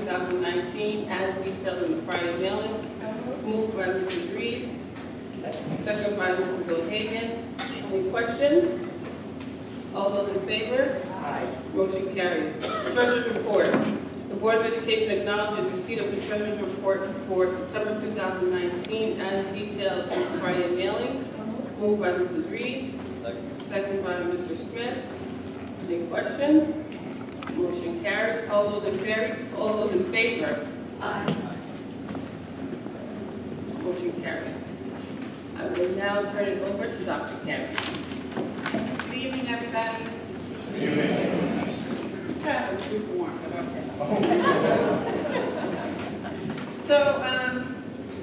2019, as detailed in the prior mailing. Moved by Mrs. Reed, second by Mrs. O'Hagan. Any questions? All those in favor? Aye. Motion carries. Treasurer's report. The Board of Education acknowledges receipt of the Treasurer's report for September 2019 as detailed in the prior mailing. Moved by Mrs. Reed. Second by Mr. Smith. Any questions? Motion carries. All those in favor? Aye. Motion carries. I will now turn it over to Dr. Carey. Good evening, everybody. Good evening. That was lukewarm, but okay. So,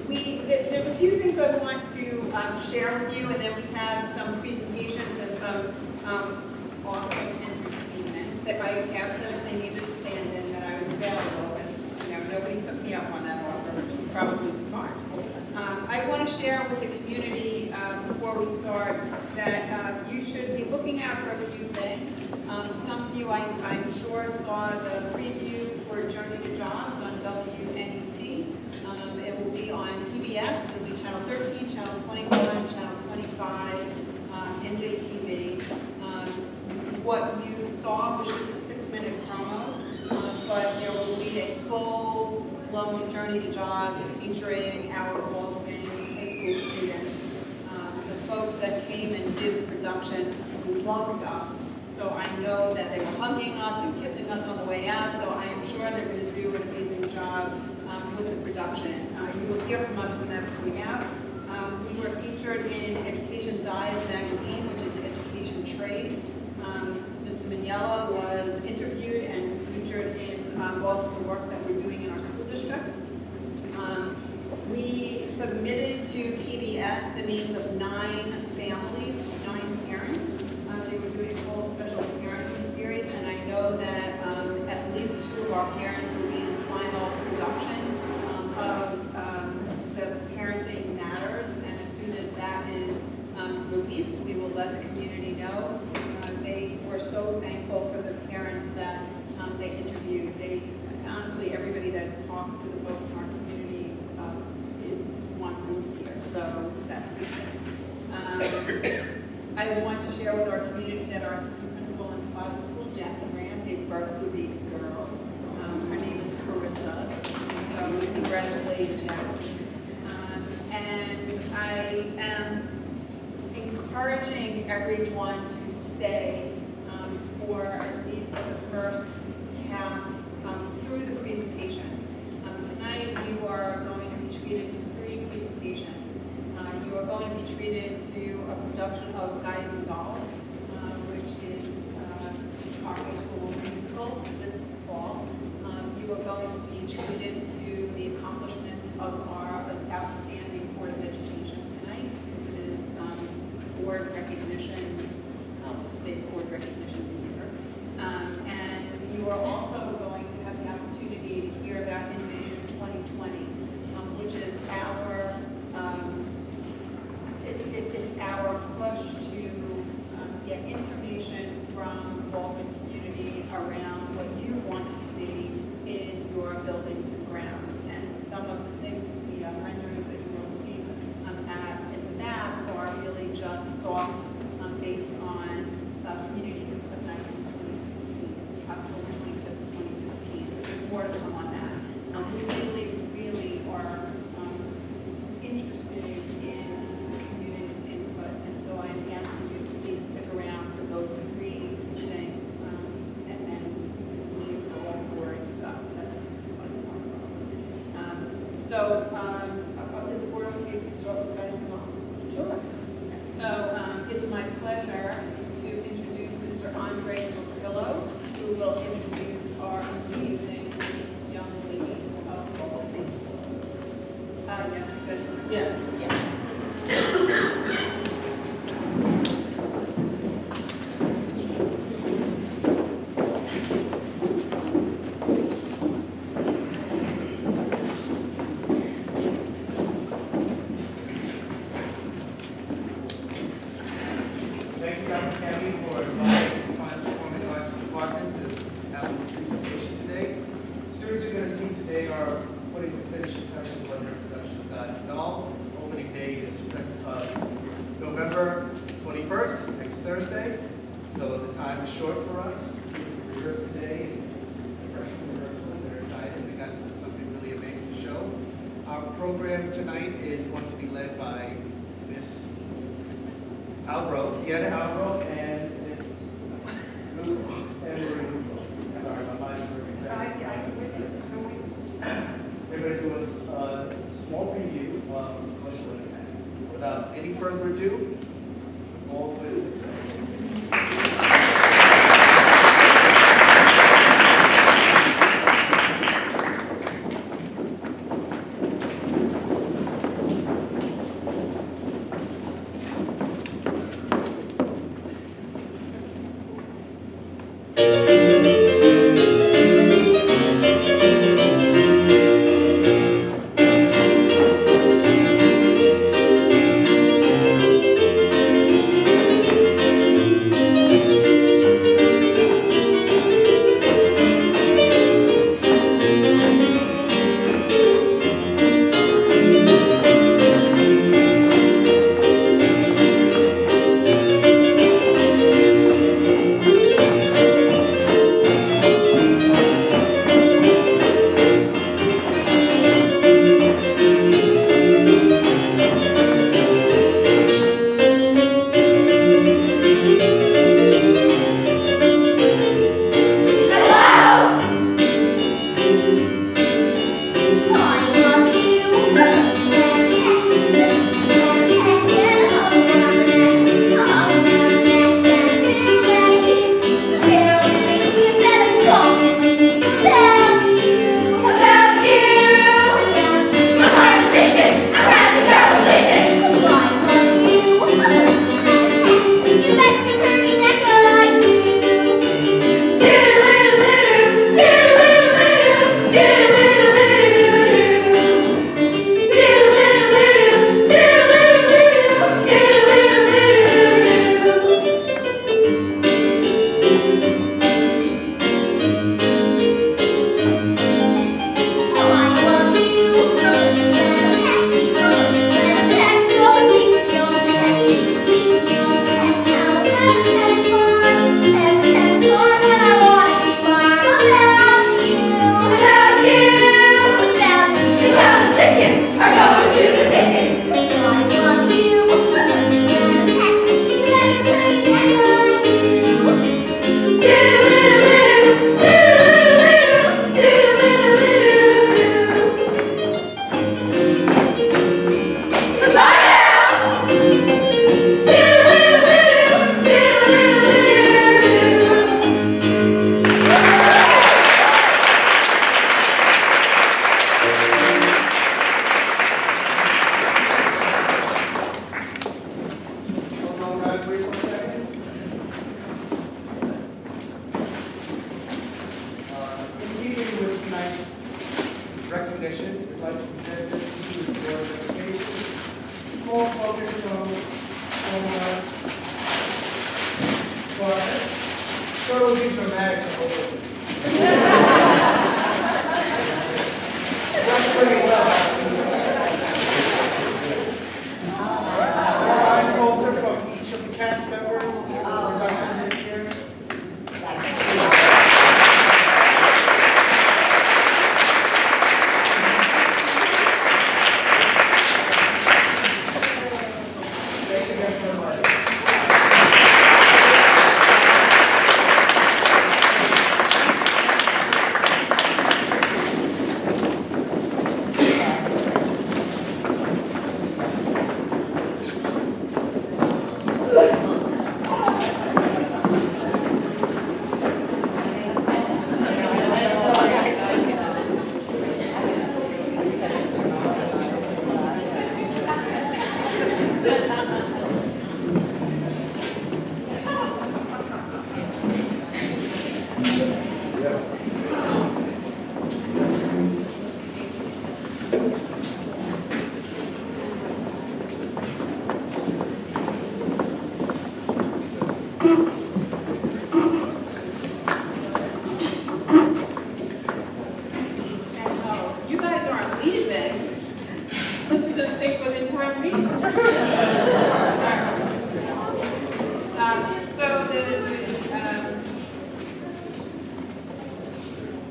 there's a few things I would like to share with you, and then we have some presentations and some awesome entertainment. If I asked them if they needed to stand in, that I was available, and nobody took me up on that offer, which is probably smart. I want to share with the community before we start that you should be looking out for a few things. Some of you, I'm sure, saw the preview for Journey to Jobs on WNET. It will be on PBS. It will be Channel 13, Channel 21, Channel 25, NJTV. What you saw was just a 6-minute promo, but there will be a full-blown Journey to Jobs featuring our Baldwin high school students. The folks that came and did the production loved us. So I know that they were hugging us and kissing us on the way out, so I am sure they're going to do an amazing job with the production. You will hear from us when that's coming out. We were featured in Education Dive magazine, which is an education trade. Mr. Mignella was interviewed and was featured in all of the work that we're doing in our school district. We submitted to PBS the names of 9 families, 9 parents. They were doing a whole special parenting series, and I know that at least 2 of our parents will be in the final production of the Parenting Matters, and as soon as that is released, we will let the community know. They were so thankful for the parents that they interviewed. Honestly, everybody that talks to the folks in our community wants them here, so that's a good thing. I want to share with our community that our assistant principal in Plaza School, Jackie Graham, gave birth to a baby girl. Her name is Carissa, so we congratulate Jackie. And I am encouraging everyone to stay for at least the first half through the presentations. Tonight you are going to be treated to 3 presentations. You are going to be treated to a production of Guys and Dolls, which is our high school musical this fall. You are going to be treated to the accomplishments of our outstanding Board of Education tonight, because it is board recognition, to say it's board recognition year. And you are also going to have the opportunity to hear about Innovation 2020, which is our push to get information from the Baldwin community around what you want to see in your buildings and grounds. And some of the renderings that you will see in the map are really just thoughts based on community input night in 2016, October 26, 2016. There's more to come on that. We really are interested in the community's input, and so I'm asking you to please stick around for those 3 things, and then leave for all the boring stuff. That's what I'm talking about. Is the board okay to start with guys involved? Sure. So it's my pleasure to introduce Mr. Andre Mocrillo, who will introduce our amazing young ladies of Baldwin. Yeah. They are putting the finishing touches on their production of Guys and Dolls. Opening day is November 21st, next Thursday. So the time is short for us. It's a rehearsal day, freshman rehearsal. They're excited. They got something really amazing to show. Our program tonight is going to be led by Miss Deanna Albro, and Miss Luke Emery. Sorry, my mind's working fast. They're going to do a small preview of Commercial Impact. Without any further ado, Baldwin. Recognition, we'd like to present this to the Board of Education. Small focus from so it will be dramatic to hold it. That's pretty well. Slide closer from each of the cast members in the production this year. our lead then. Let's just stay for the entire meeting. So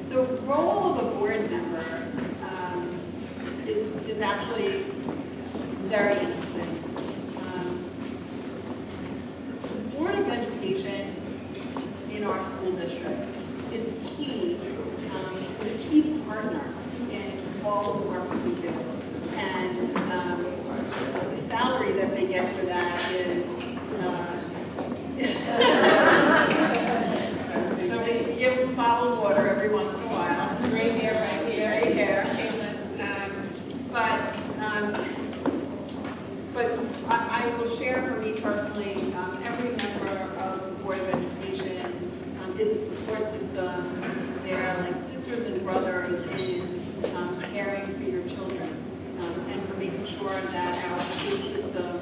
the role of a board member is actually very interesting. The Board of Education in our school district is key, is a key partner in all the work that we do. And the salary that they get for that is, so we give them bottled water every once in a while. Gray hair right here. Gray hair. But I will share for me personally, every member of the Board of Education is a support system. They're like sisters and brothers in caring for your children and for making sure that our school system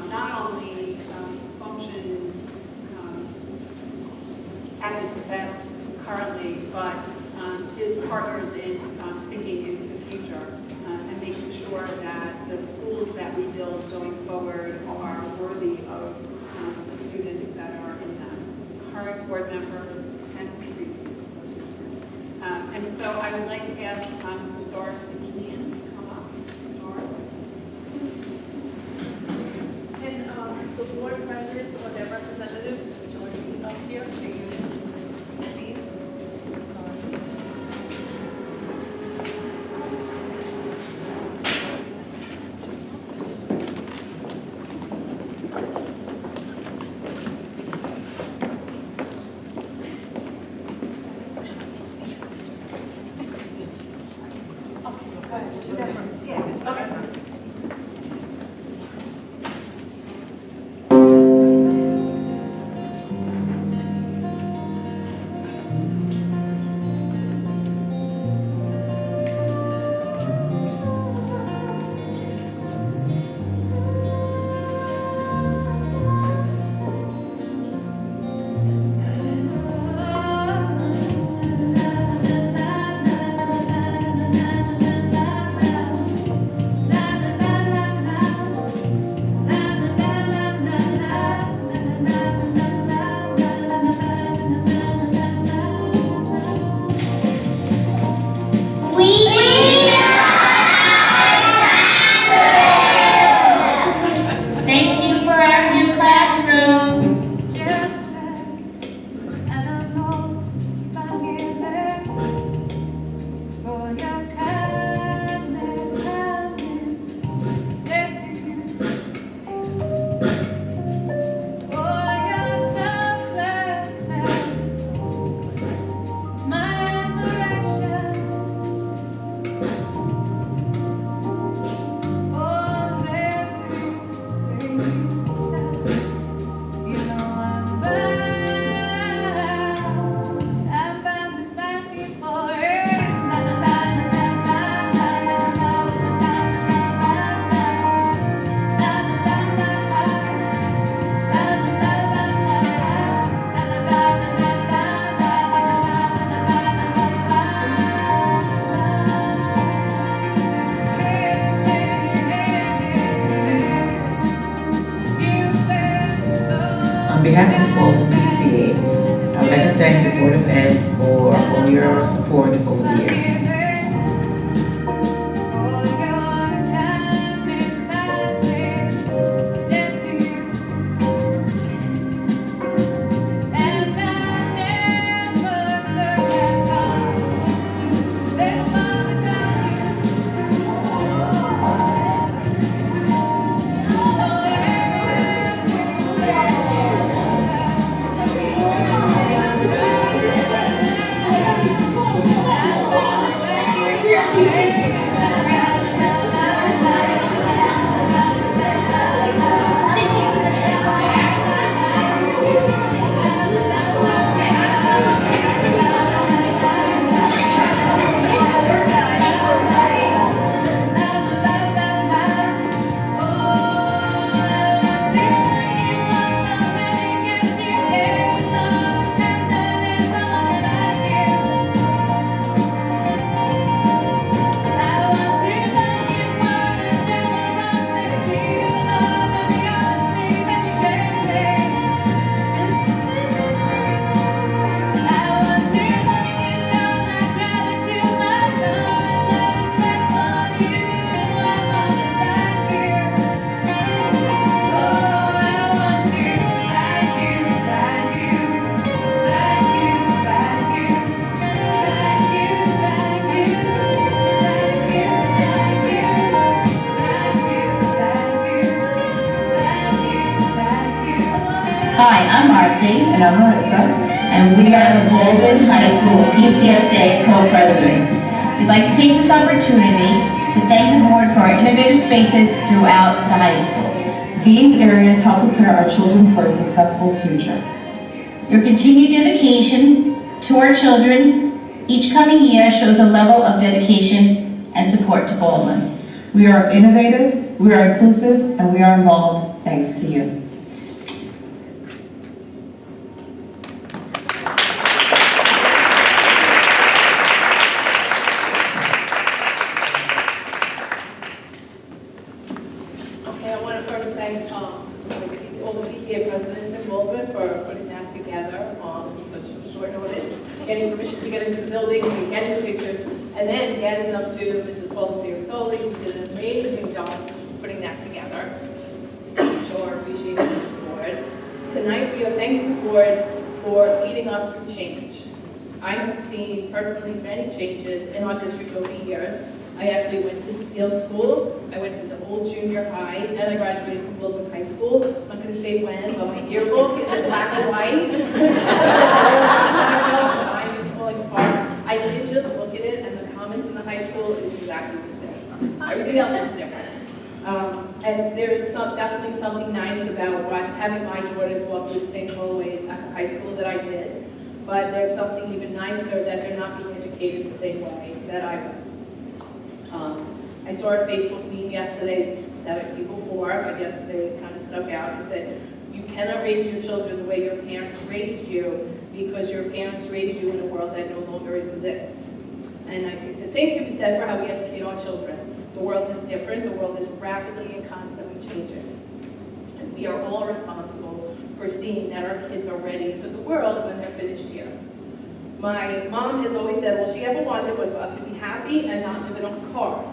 not only functions at its best currently, but is partners in thinking into the future and making sure that the schools that we build going forward are worthy of the students that are in them, current board members and future. And so I would like to ask Mrs. Doris McKeon to come up. Doris. And the board presidents or their representatives join me up here. Please. On behalf of all the PTA, I would like to thank the Board of Ed for all your support over the years. I'm Marcy. And I'm Maritza. And we are the Baldwin High School PTSA co-presidents. We'd like to take this opportunity to thank the board for our innovative spaces throughout the high school. These areas help prepare our children for a successful future. Your continued dedication to our children each coming year shows a level of dedication and support to Baldwin. We are innovative, we are inclusive, and we are involved thanks to you. Okay, I want to first thank all the PTA presidents in Baldwin for putting that together on such a short notice, getting permission to get into the building, and getting the pictures, and then getting them to Mrs. Paul-Soli, who did an amazing job putting that together. Show our appreciation to the board. Tonight, we are thanking the board for leading us through change. I have seen personally many changes in our district over the years. I actually went to Steele School, I went to the old junior high, and I graduated from Baldwin High School. I'm not going to say when, but my yearbook is in black and white. I'm falling apart. I did just look at it, and the comments in the high school is exactly the same. Everything else is different. And there is definitely something nice about having my daughters walk through the same hallways at the high school that I did. But there's something even nicer that they're not being educated the same way that I was. I saw a Facebook meme yesterday that I've seen before, but yesterday it kind of stuck out. It said, you cannot raise your children the way your parents raised you because your parents raised you in a world that no longer exists. And I think the same can be said for how we educate our children. The world is different. The world is rapidly and constantly changing. And we are all responsible for seeing that our kids are ready for the world when they're finished here. My mom has always said, all she ever wanted was for us to be happy and not live in a car.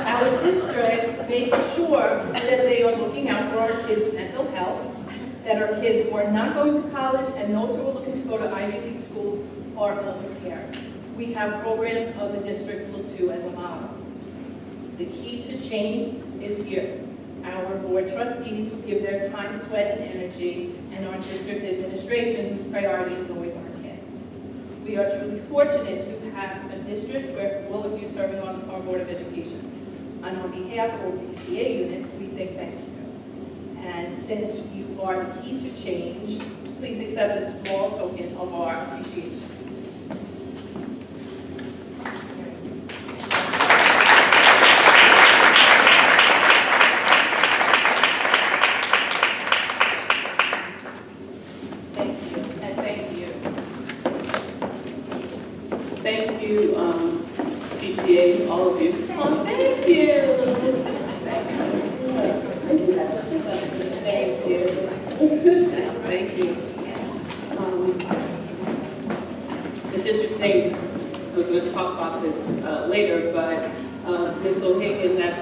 Our district makes sure that they are looking out for our kids' mental health, that our kids who are not going to college and those who are looking to go to Ivy League schools are well prepared. We have programs other districts look to as a model. The key to change is here. Our board trustees who give their time, sweat, and energy, and our district administration whose priority is always our kids. We are truly fortunate to have a district where all of you serving on our Board of Education. And on behalf of all the PTA units, we say thank you. And since you are the key to change, please accept this small token of our appreciation. Thank you, PTA, all of you. Oh, thank you. Thank you. Thank you. It's interesting, we're going to talk about this later, but Ms. O'Hagan, that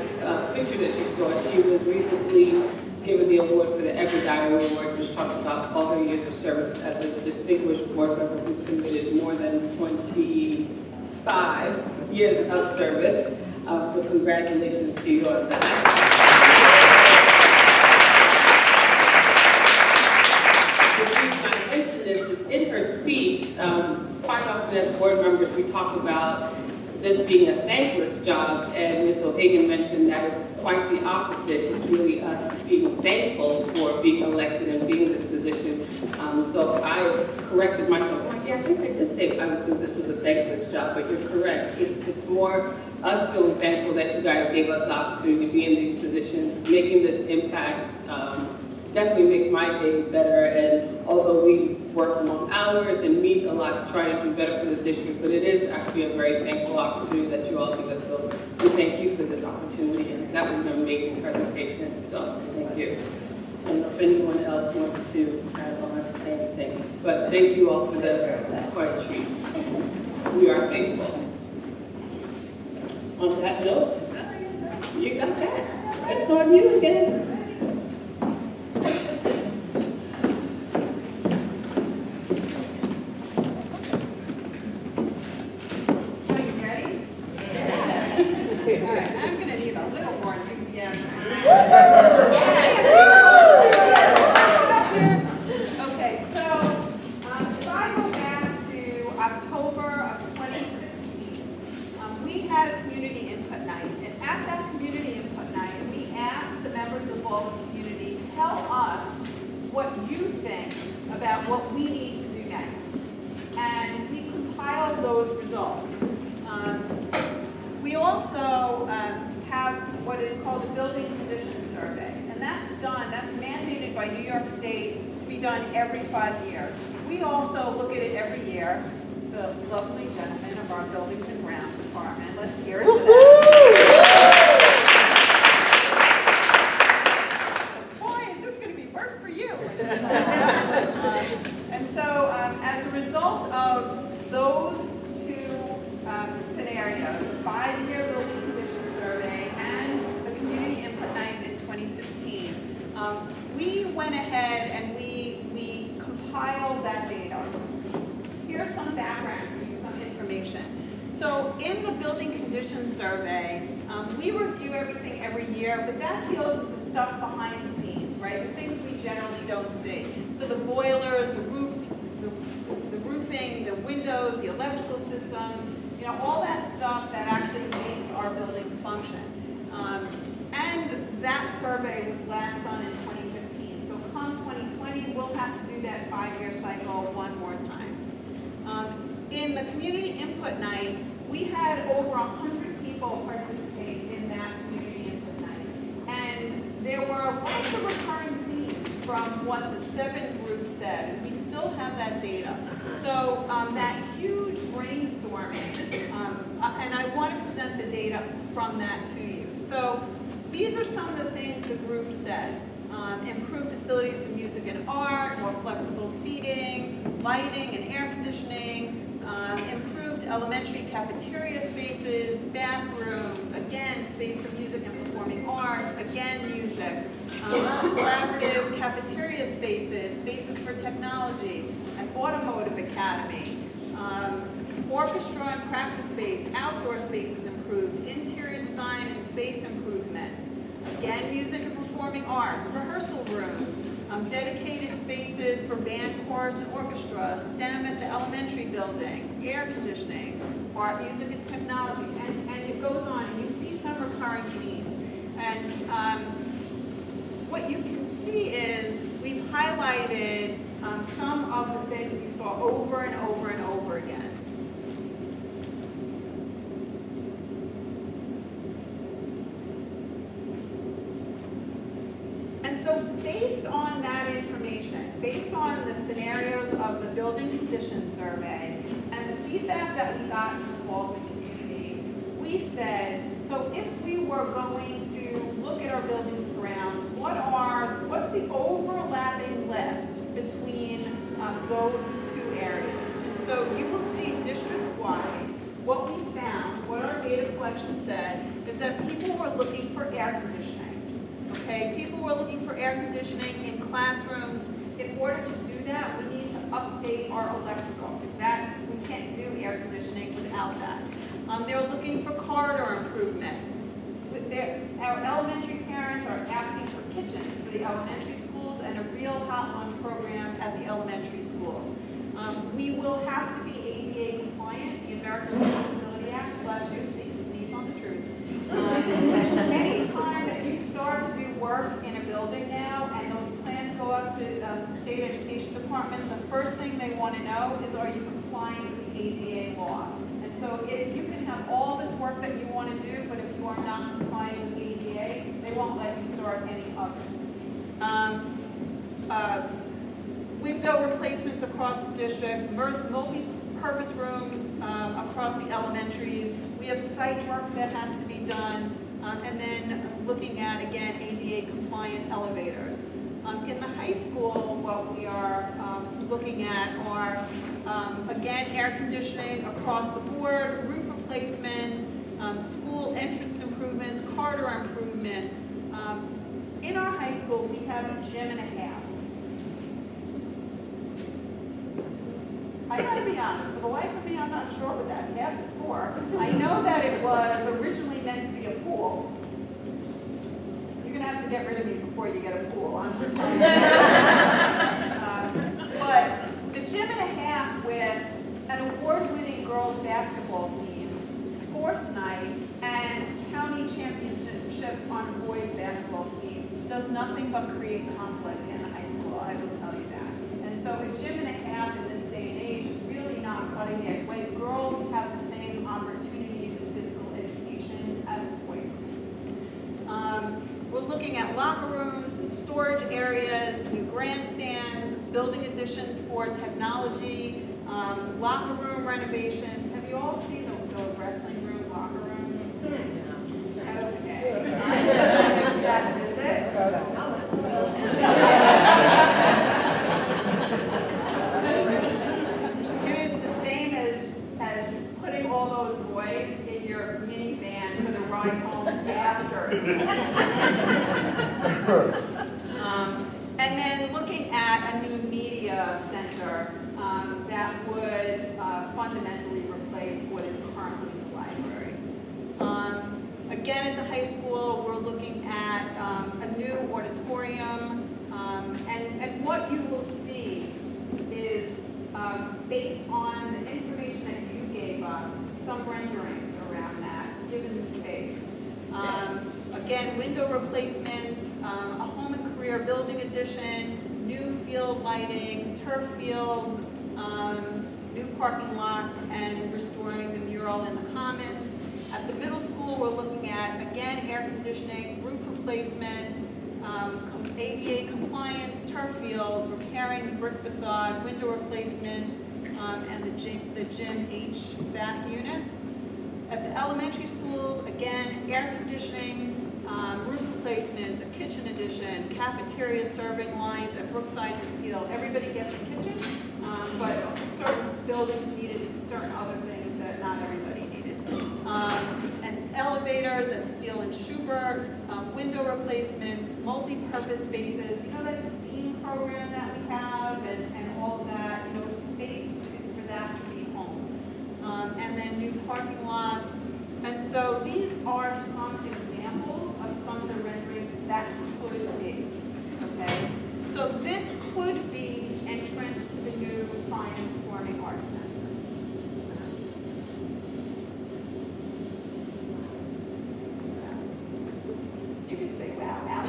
picture that you saw, she was recently given the award for the Ever Diary Award, which talks about all her years of service as a distinguished board member who's committed more than 25 years of service. So congratulations to you on that. I mentioned this in her speech. Quite often as board members, we talk about this being a thankless job, and Ms. O'Hagan mentioned that it's quite the opposite. It's really us being thankful for being elected and being in this position. So I corrected myself. Like, yeah, I think I did say this was a thankless job, but you're correct. It's more us feeling thankful that you guys gave us the opportunity to be in these positions, making this impact. Definitely makes my day better, and although we work long hours and meet a lot to try to do better for the district, but it is actually a very thankful opportunity that you all give us, so we thank you for this opportunity, and that was an amazing presentation, so thank you. I don't know if anyone else wants to add on to anything, but thank you all for the quiet treat. We are thankful. On that note, you got that. It's on you again. I'm going to need a little more enthusiasm. we had a community input night. And at that community input night, we asked the members of the Baldwin community, tell us what you think about what we need to do next. And we compiled those results. We also have what is called a building conditions survey. And that's mandated by New York State to be done every 5 years. We also look at it every year. The lovely gentleman of our Buildings and Grounds Department, let's hear it for that. Boy, is this going to be work for you. And so as a result of those two scenarios, the 5-year building conditions survey and the community input night in 2016, we went ahead and we compiled that data. Here's some background for you, some information. So in the building conditions survey, we review everything every year, but that deals with the stuff behind the scenes, right? The things we generally don't see. So the boilers, the roofs, the roofing, the windows, the electrical systems, you know, all that stuff that actually makes our buildings function. And that survey was last done in 2015. So come 2020, we'll have to do that 5-year cycle one more time. In the community input night, we had over 100 people participate in that community input night. And there were lots of recurring themes from what the 7 groups said, and we still have that data. So that huge brainstorming, and I want to present the data from that to you. So these are some of the things the group said. Improve facilities for music and art, more flexible seating, lighting and air conditioning, improved elementary cafeteria spaces, bathrooms, again, space for music and performing arts, again, music, collaborative cafeteria spaces, spaces for technology, an automotive academy, orchestra and practice space, outdoor spaces improved, interior design and space improvements, again, music and performing arts, rehearsal rooms, dedicated spaces for band, chorus, and orchestra, STEM at the elementary building, air conditioning, art, music, and technology, and it goes on. And you see some recurring themes. And what you can see is we've highlighted some of the things we saw over and over and over again. So based on that information, based on the scenarios of the building conditions survey and the feedback that we got from the Baldwin community, we said, so if we were going to look at our buildings and grounds, what's the overlapping list between those two areas? And so you will see district-wide, what we found, what our data collection said, is that people were looking for air conditioning. Okay, people were looking for air conditioning in classrooms. In order to do that, we need to update our electrical. That we can't do air conditioning without that. They're looking for corridor improvements. Our elementary parents are asking for kitchens for the elementary schools and a real hot lunch program at the elementary schools. We will have to be ADA compliant. The Americans with Disability Act, bless you, sneeze on the truth. Any time that you start to do work in a building now and those plans go up to the state education department, the first thing they want to know is, are you complying with the ADA law? And so if you can have all this work that you want to do, but if you are not complying with the ADA, they won't let you start any of it. Window replacements across the district, multi-purpose rooms across the elementaries. We have site work that has to be done. And then looking at, again, ADA compliant elevators. In the high school, what we are looking at are, again, air conditioning across the board, roof replacements, school entrance improvements, corridor improvements. In our high school, we have a gym and a half. I gotta be honest, for the life of me, I'm not sure what that half is for. I know that it was originally meant to be a pool. You're gonna have to get rid of me before you get a pool. I'm just saying. But the gym and a half with an award-winning girls basketball team, sports night, locker rooms and storage areas, new grandstands, building additions for technology, locker room renovations. Have you all seen the wrestling room, locker room? Okay. That is it. It is the same as putting all those boys in your minivan for the ride home after. And then looking at a new media center that would fundamentally replace what is currently the library. Again, at the high school, we're looking at a new auditorium, and what you will see is, based on the information that you gave us, some renderings around that, given the space. Again, window replacements, a home and career building addition, new field lighting, turf fields, new parking lots, and restoring the mural in the commons. At the middle school, we're looking at, again, air conditioning, roof replacement, ADA compliance, turf fields, repairing the brick facade, window replacements, and the gym HVAC units. At the elementary schools, again, air conditioning, roof replacements, a kitchen addition, cafeteria serving lines at Brookside and Steele. Everybody gets a kitchen, but certain buildings needed certain other things that not everybody needed. And elevators at Steele and Schubert, window replacements, multi-purpose spaces. You know that STEAM program that we have and all of that, you know, space for that to be home. And then new parking lots. And so these are some examples of some of the renderings that could be, okay? So this could be entrance to the new Fine and Performing Arts Center. You can say wow out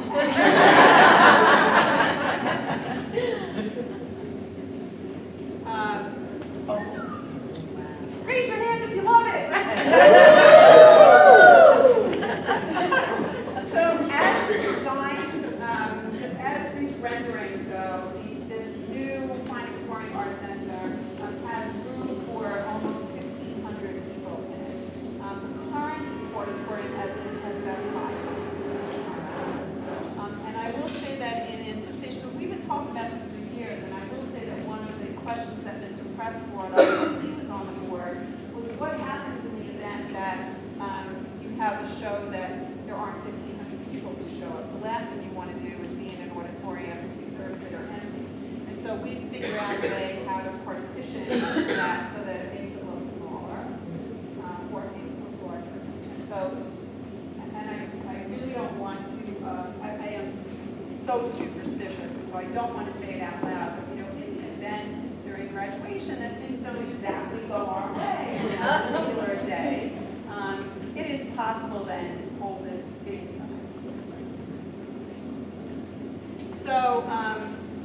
Raise your hand if you love it. So as designed, as these renderings go, this new Fine and Performing Arts Center has room for almost 1,500 people in it. The current auditorium as is has about 500. And I will say that in anticipation, but we've been talking about this for years, and I will say that one of the questions that Mr. Press brought up when he was on the board was what happens in the event that you have a show that there aren't 1,500 people to show up. The last thing you want to do is be in an auditorium 2/3 of it are empty. And so we figure out a way how to partition that so that it makes it look smaller, or it makes it look larger. And so, and I really don't want to, I am so superstitious, and so I don't want to say it out loud, but you know, in the event during graduation that things don't exactly go our way on a particular day, it is possible then to pull this big sign. So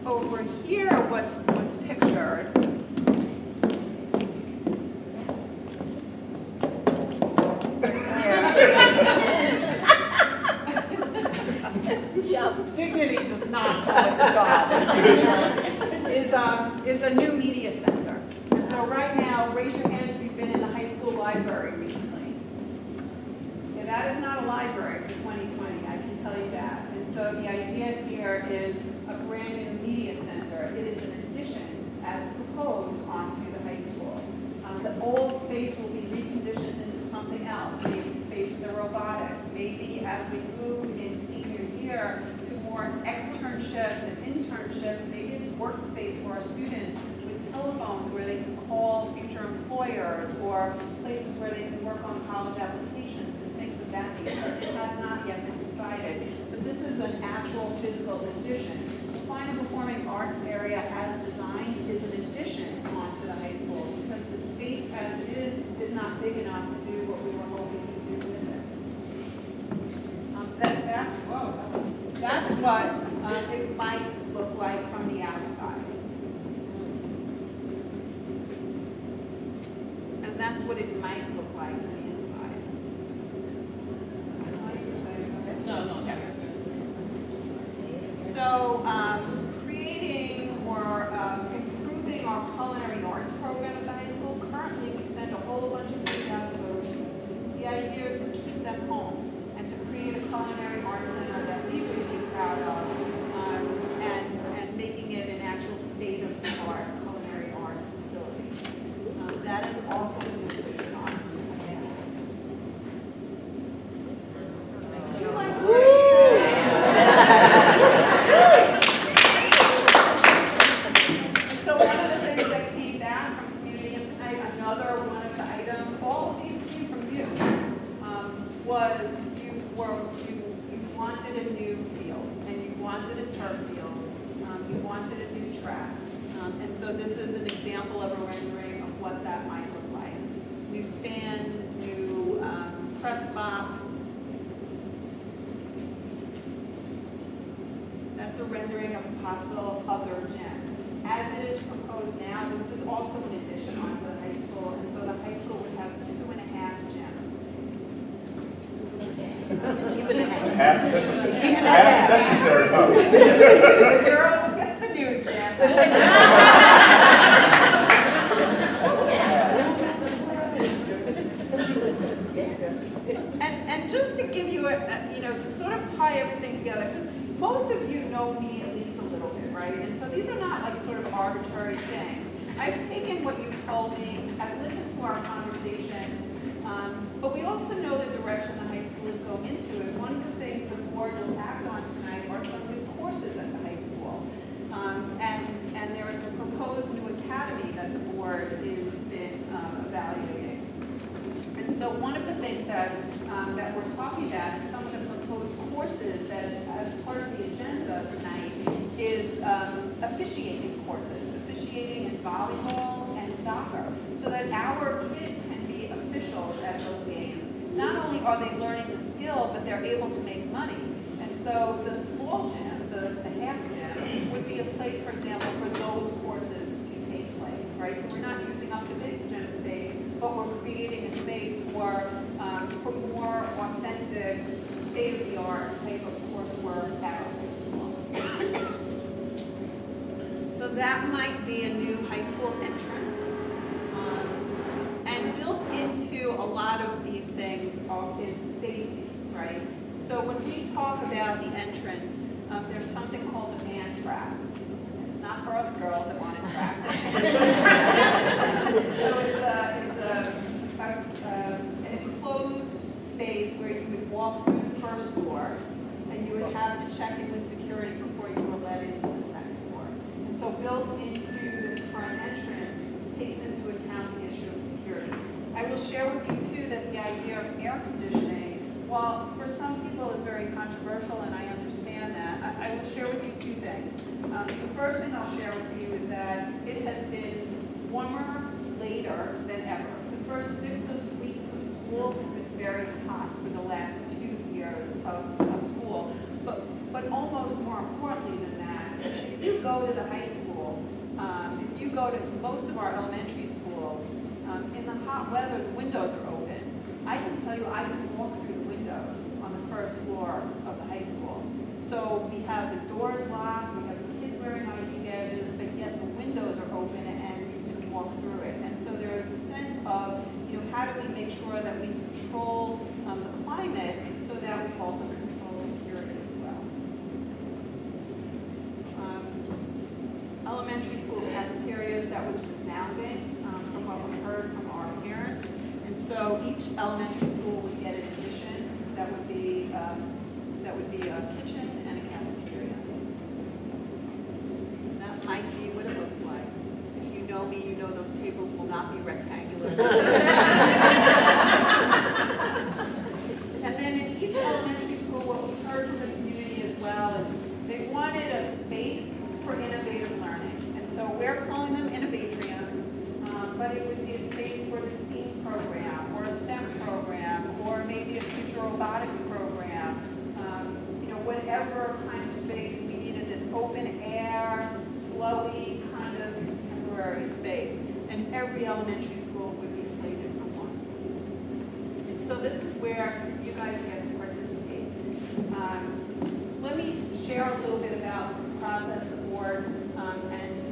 over here, what's pictured. Dignity does not come with the job. Is a new media center. And so right now, raise your hand if you've been in the high school library recently. Yeah, that is not a library for 2020, I can tell you that. And so the idea here is a brand new media center. It is an addition as proposed onto the high school. The old space will be reconditioned into something else, maybe space for the robotics, maybe as we move in senior year to more externships and internships, maybe it's workspace for our students with telephones where they can call future employers or places where they can work on college applications and things of that nature. It has not yet been decided, but this is an actual physical addition. The Fine and Performing Arts area as designed is an addition onto the high school because the space as it is not big enough to do what we were hoping to do with it. That's what it might look like from the outside. And that's what it might look like from the inside. No. was you wanted a new field, and you wanted a turf field, you wanted a new track. And so this is an example of a rendering of what that might look like. New stands, new press box. That's a rendering of a possible other gym. As it is proposed now, this is also an addition onto the high school, and so the high school would have 2.5 gyms. Half necessary. Girls, get the new gym. And just to give you to sort of tie everything together, because most of you know me at least a little bit, right? And so these are not like sort of arbitrary things. I've taken what you've told me, I've listened to our conversations, but we also know the direction the high school is going into. And one of the things the board will act on tonight are some new courses at the high school. And there is a proposed new academy that the board has been evaluating. And so one of the things that we're talking about in some of the proposed courses that is as part of the agenda tonight is officiating courses, officiating in volleyball and soccer, so that our kids can be officials at those games. Not only are they learning the skill, but they're able to make money. And so the small gym, the half gym, would be a place, for example, for those courses to take place, right? So we're not using up the big gym space, but we're creating a space for more authentic, state-of-the-art type of coursework at our high school. So that might be a new high school entrance. And built into a lot of these things is safety, right? So when we talk about the entrance, there's something called a man trap. It's not for us girls that want to trap. So it's an enclosed space where you would walk through the first door, and you would have to check in with security before you were let into the second door. And so built into this front entrance takes into account the issue of security. I will share with you too that the idea of air conditioning, while for some people is very controversial, and I understand that, I will share with you two things. The first thing I'll share with you is that it has been warmer later than ever. The first 6 weeks of school has been very hot for the last 2 years of school. But almost more importantly than that, if you go to the high school, if you go to most of our elementary schools, in the hot weather, the windows are open. I can tell you, I can walk through the windows on the first floor of the high school. So we have the doors locked, we have the kids wearing ID badges, but yet the windows are open and you can walk through it. And so there is a sense of, how do we make sure that we control the climate so that we also control security as well. Elementary school cafeterias, that was resounding from what we heard from our parents. And so each elementary school would get an addition that would be a kitchen and a cafeteria. That might be what it looks like. If you know me, you know those tables will not be rectangular. And then in each elementary school, what we heard from the community as well is they wanted a space for innovative learning. And so we're calling them innovatriums, but it would be a space for the STEAM program or a STEM program or maybe a future robotics program. Whatever kind of space we needed, this open air, flowy kind of contemporary space. And every elementary school would be slated for one. And so this is where you guys get to participate. Let me share a little bit about the process the board and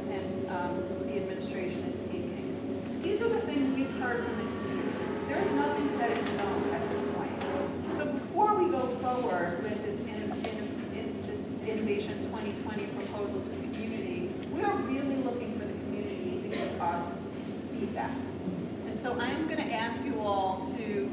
the administration is taking. These are the things we've heard from the community. There is nothing set in stone at this point. So before we go forward with this Innovation 2020 proposal to the community, we are really looking for the community to give us feedback. And so I am going to ask you all to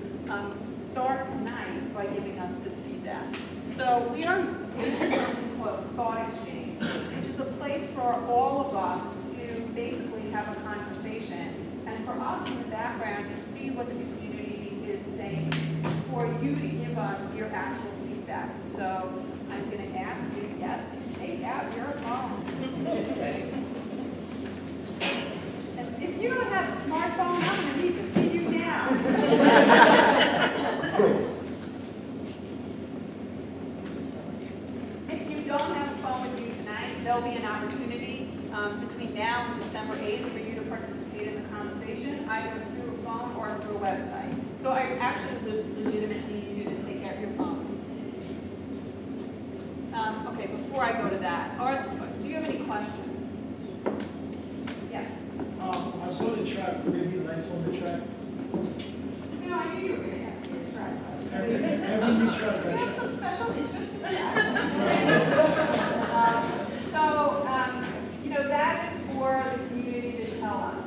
start tonight by giving us this feedback. So we are using something called Thought Exchange, which is a place for all of us to basically have a conversation, and for us in the background to see what the community is saying, for you to give us your actual feedback. So I'm going to ask you, yes, to take out your phones. And if you don't have a smartphone, I'm going to need to see you now. If you don't have a phone with you tonight, there'll be an opportunity between now and December 8th for you to participate in the conversation, either through a phone or through a website. So I actually legitimately need you to take out your phone. Okay, before I go to that, do you have any questions? Yes? I saw the track, we're gonna be lights on the track. No, I knew you were going to ask me to try. Every new track, We have some special interest in that. That is for the community to tell us.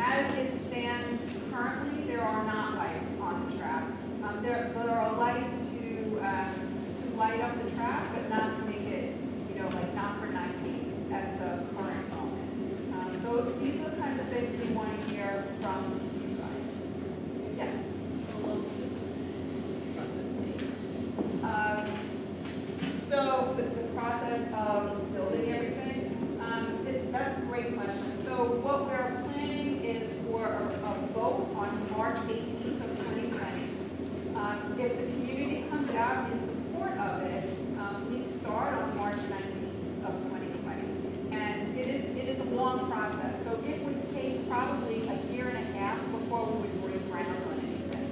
As it stands currently, there are not lights on the track. There are lights to light up the track, but not to make it, not for night games at the current moment. These are the kinds of things we want to hear from you guys. Yes? So the process of building everything, that's a great question. So what we're planning is for a vote on March 18th of 2020. If the community comes out in support of it, we start on March 19th of 2020. And it is a long process. So it would take probably a year and a half before we would break ground on anything.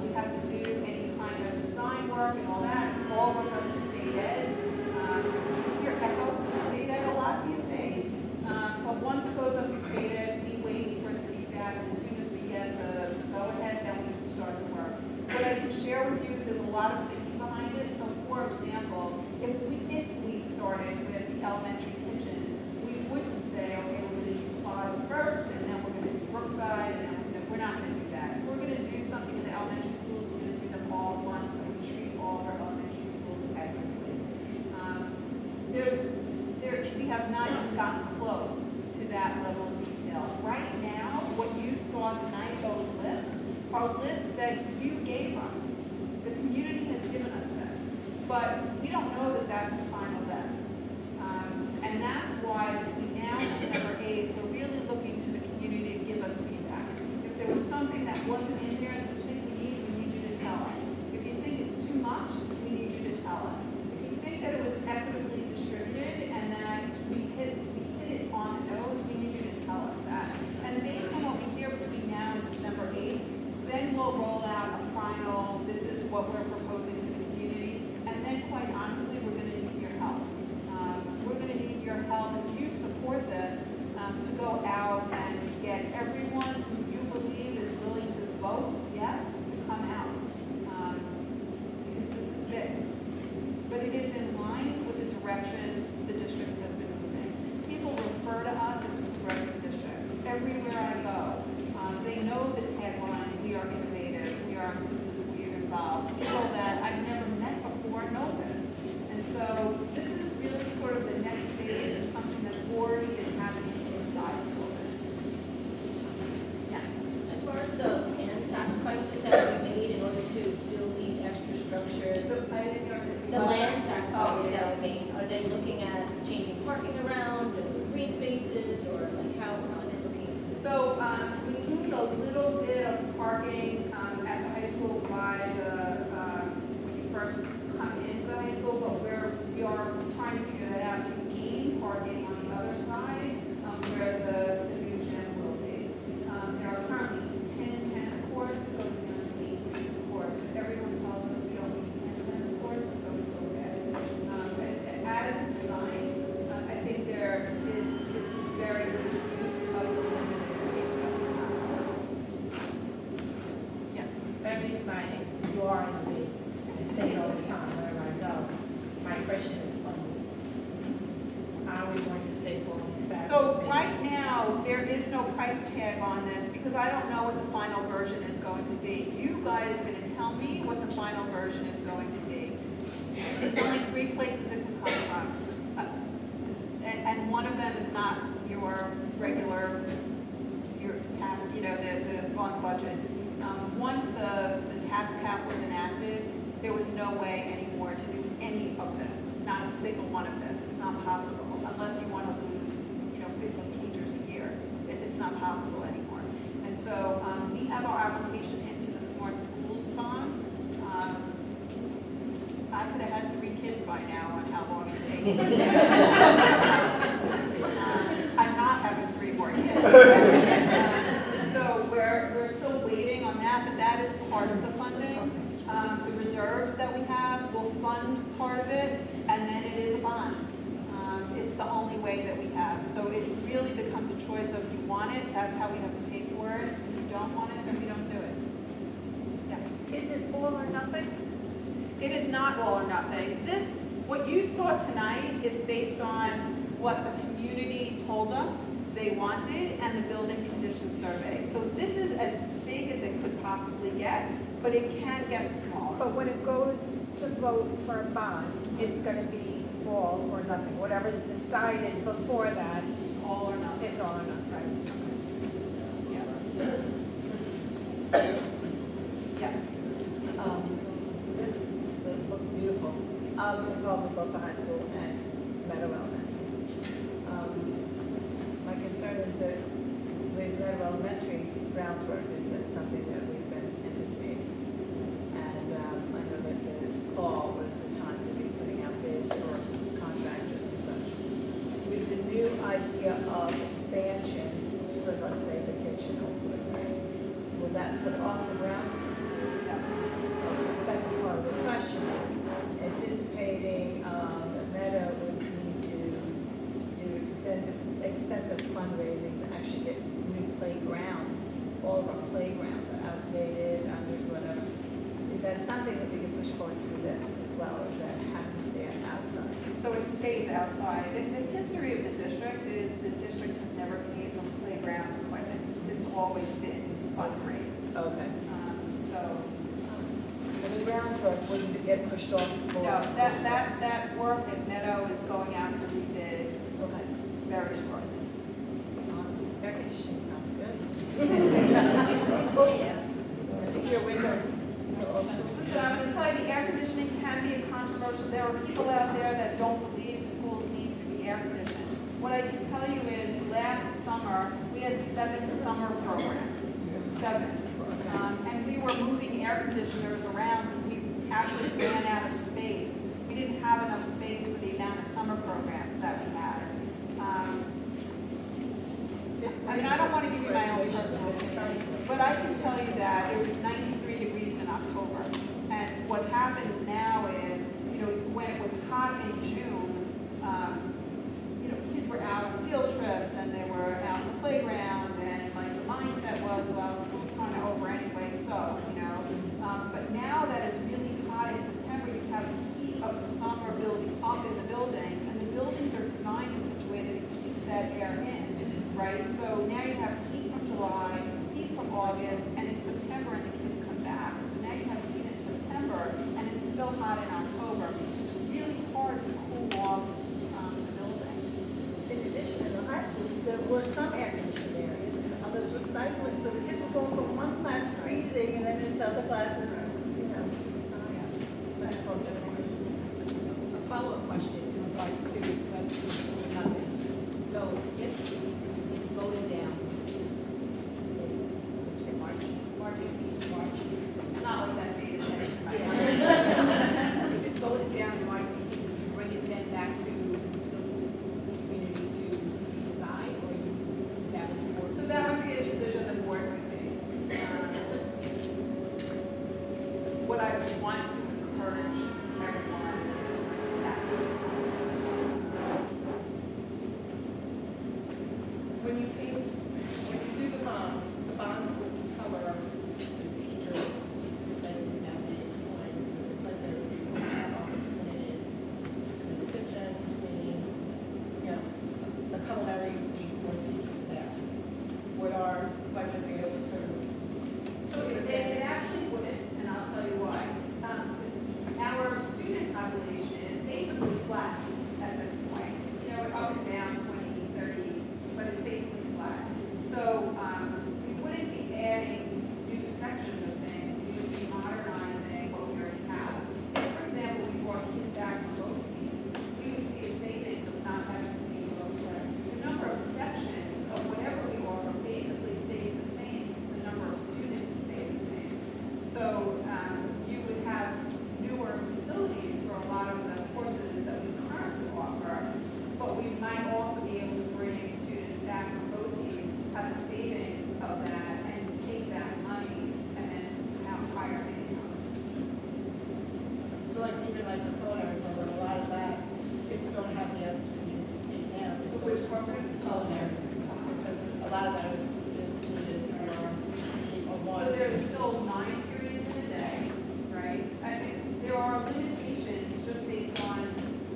We have to do any kind of design work and all that. It all goes up to state ed. Your echoes at state ed a lot these days. But once it goes up to state ed, we wait for the feedback. And as soon as we get the go-ahead, then we can start the work. What I can share with you is there's a lot of thinking behind it. So for example, if we started with the elementary kitchens, we wouldn't say, okay, we're going to do Plaza first, and then we're going to do Brookside, and then we're not going to do that. If we're going to do something in the elementary schools, we're going to do them all at once, so we treat all of our elementary schools equitably. We have not even gotten close to that level of detail. Right now, what you saw tonight, those lists, are lists that you gave us. The community has given us this. But we don't know that that's the final list. And that's why between now and December 8th, we're really looking to the community to give us feedback. If there was something that wasn't in there that you think we need you to tell us. If you think it's too much, we need you to tell us. If you think that it was equitably distributed and that we hit it on the nose, we need you to tell us that. And based on what we hear between now and December 8th, then we'll roll out a final, this is what we're proposing to the community. And then quite honestly, we're going to need your help. We're going to need your help if you support this to go out and get everyone who you believe is willing to vote yes to come out. Because this is big. But it is in line with the direction the district has been moving. People refer to us as a progressive district. Everywhere I go, they know the tagline, we are innovative, we are inclusive, we are involved. People that I've never met before know this. And so this is really sort of the next phase of something that's already been happening inside the building. Yeah. As far as the land sacrifices that we made in order to build these extra structures, the land sacrifices that we made, are they looking at changing parking around, green spaces, or like how are they looking to? So we lose a little bit of parking at the high school by when you first come into the high school, but we are trying to figure that out. You gain parking on the other side where the new gym will be. There are currently 10 tennis courts. It goes down to 8 tennis courts. But everyone tells us we don't need 10 tennis courts, and so it's okay. As designed, I think it's very good use of the limited space that we have. Yes. Very exciting. You are in the lead. I say it all the time wherever I go. My question is funding. How are we going to pay for all these factors? So right now, there is no price tag on this because I don't know what the final version is going to be. You guys are going to tell me what the final version is going to be. It's only 3 places it can come from. And one of them is not your regular, your tax, the on budget. Once the tax cap was enacted, no way anymore to do any of this, not a single one of this. It's not possible, unless you want to lose, 50 teachers a year. It's not possible anymore. And so we have our application into the Smart Schools Bond. I could have had 3 kids by now on how long it's taken. I'm not having 3 more kids. So we're still waiting on that, but that is part of the funding. The reserves that we have will fund part of it, and then it is a bond. It's the only way that we have. So it really becomes a choice of you want it, that's how we have to pay for it. If you don't want it, then we don't do it. Yeah. Is it all or nothing? It is not all or nothing. What you saw tonight is based on what the community told us they wanted and the building condition survey. So this is as big as it could possibly get, but it can get smaller. But when it goes to vote for a bond, it's going to be all or nothing. Whatever's decided before that, It's all or nothing. it's all or nothing. Yeah. Yes. This looks beautiful. I'm involved in both the high school and Meadow Elementary. My concern is that with Meadow Elementary, groundwork has been something that we've been anticipating. And I know that the fall was the time to be putting out bids for contractors and such. With the new idea of expansion for, let's say, the kitchen, hopefully, right? Will that put off the groundswork? The second part of the question is anticipating that Meta would need to do extensive fundraising to actually get new playgrounds. All of our playgrounds are outdated, under whatever. Is that something that we can push forward through this as well, or does that have to stay outside? So it stays outside. The history of the district is the district has never paid for playground equipment. It's always been fundraised. Okay. So, And the groundswork wouldn't get pushed off for? no, that work at Meadow is going out to rebid Okay. very shortly. Awesome. Air conditioning sounds good. Oh, yeah. Secure windows. Listen, I'm going to tell you, the air conditioning can be a controversial. There are people out there that don't believe schools need to be air conditioned. What I can tell you is last summer, we had 7 summer programs. 7. And we were moving air conditioners around because we actually ran out of space. We didn't have enough space for the amount of summer programs that we had. I mean, I don't want to give you my own personal opinion, but I can tell you that it was 93 degrees in October. And what happens now is, when it was hot in June, kids were out on field trips and they were out on the playground, and like the mindset was, well, school's kind of over anyway, so, but now that it's really hot in September, you have the heat of the summer building up in the buildings, and the buildings are designed in such a way that it keeps that air in, right? So now you have heat from July, heat from August, and in September, and the kids come back. So now you have heat in September, and it's still hot in October. It's really hard to cool off the buildings. In addition, in the high schools, there were some air conditioned areas and others were stifling. So the kids would go from one class freezing and then into other classes, it's that's all good. A follow-up question in regards to resolution or nothing. So yesterday, it's voted down. March 18th, March. It's not like that date is set. If it's voted down March 18th, you bring it then back to the community to decide, or you establish the board? So that would be a decision the board would make. What I would want to encourage everyone is to bring that. When you do the bond would cover the teachers that you have been employed, like they have opportunities in the kitchen, cleaning, the culinary for teachers there. Would our budget be able to? So it actually wouldn't, and I'll tell you why. Our student population is basically flat like the culinary program, a lot of that, it's going to have the other in now. Which program? Culinary, because a lot of that is needed for one. So there's still 9 periods in a day, right? I mean, there are limitations just based on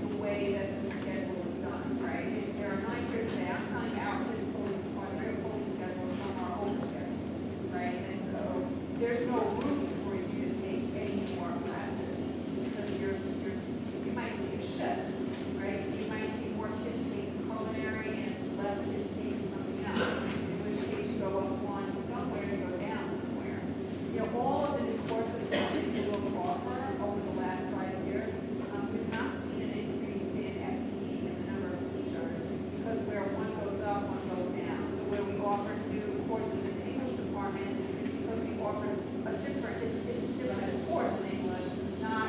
the way that the schedule is done, right? If there are 9 periods a day, I'm telling you, our kids are very fully scheduled, some are overscheduled, right? And so there's no room for you to take any more classes because you might see a shift, right? So you might see more kids taking culinary and less kids taking something else. In which case you go up one somewhere, you go down somewhere. You know, all of the new courses that we will offer over the last 5 years, we've not seen an increase in FTE in the number of teachers because where one goes up, one goes down. So where we offer new courses in the English department is because we offer a different, it's a different course in English, not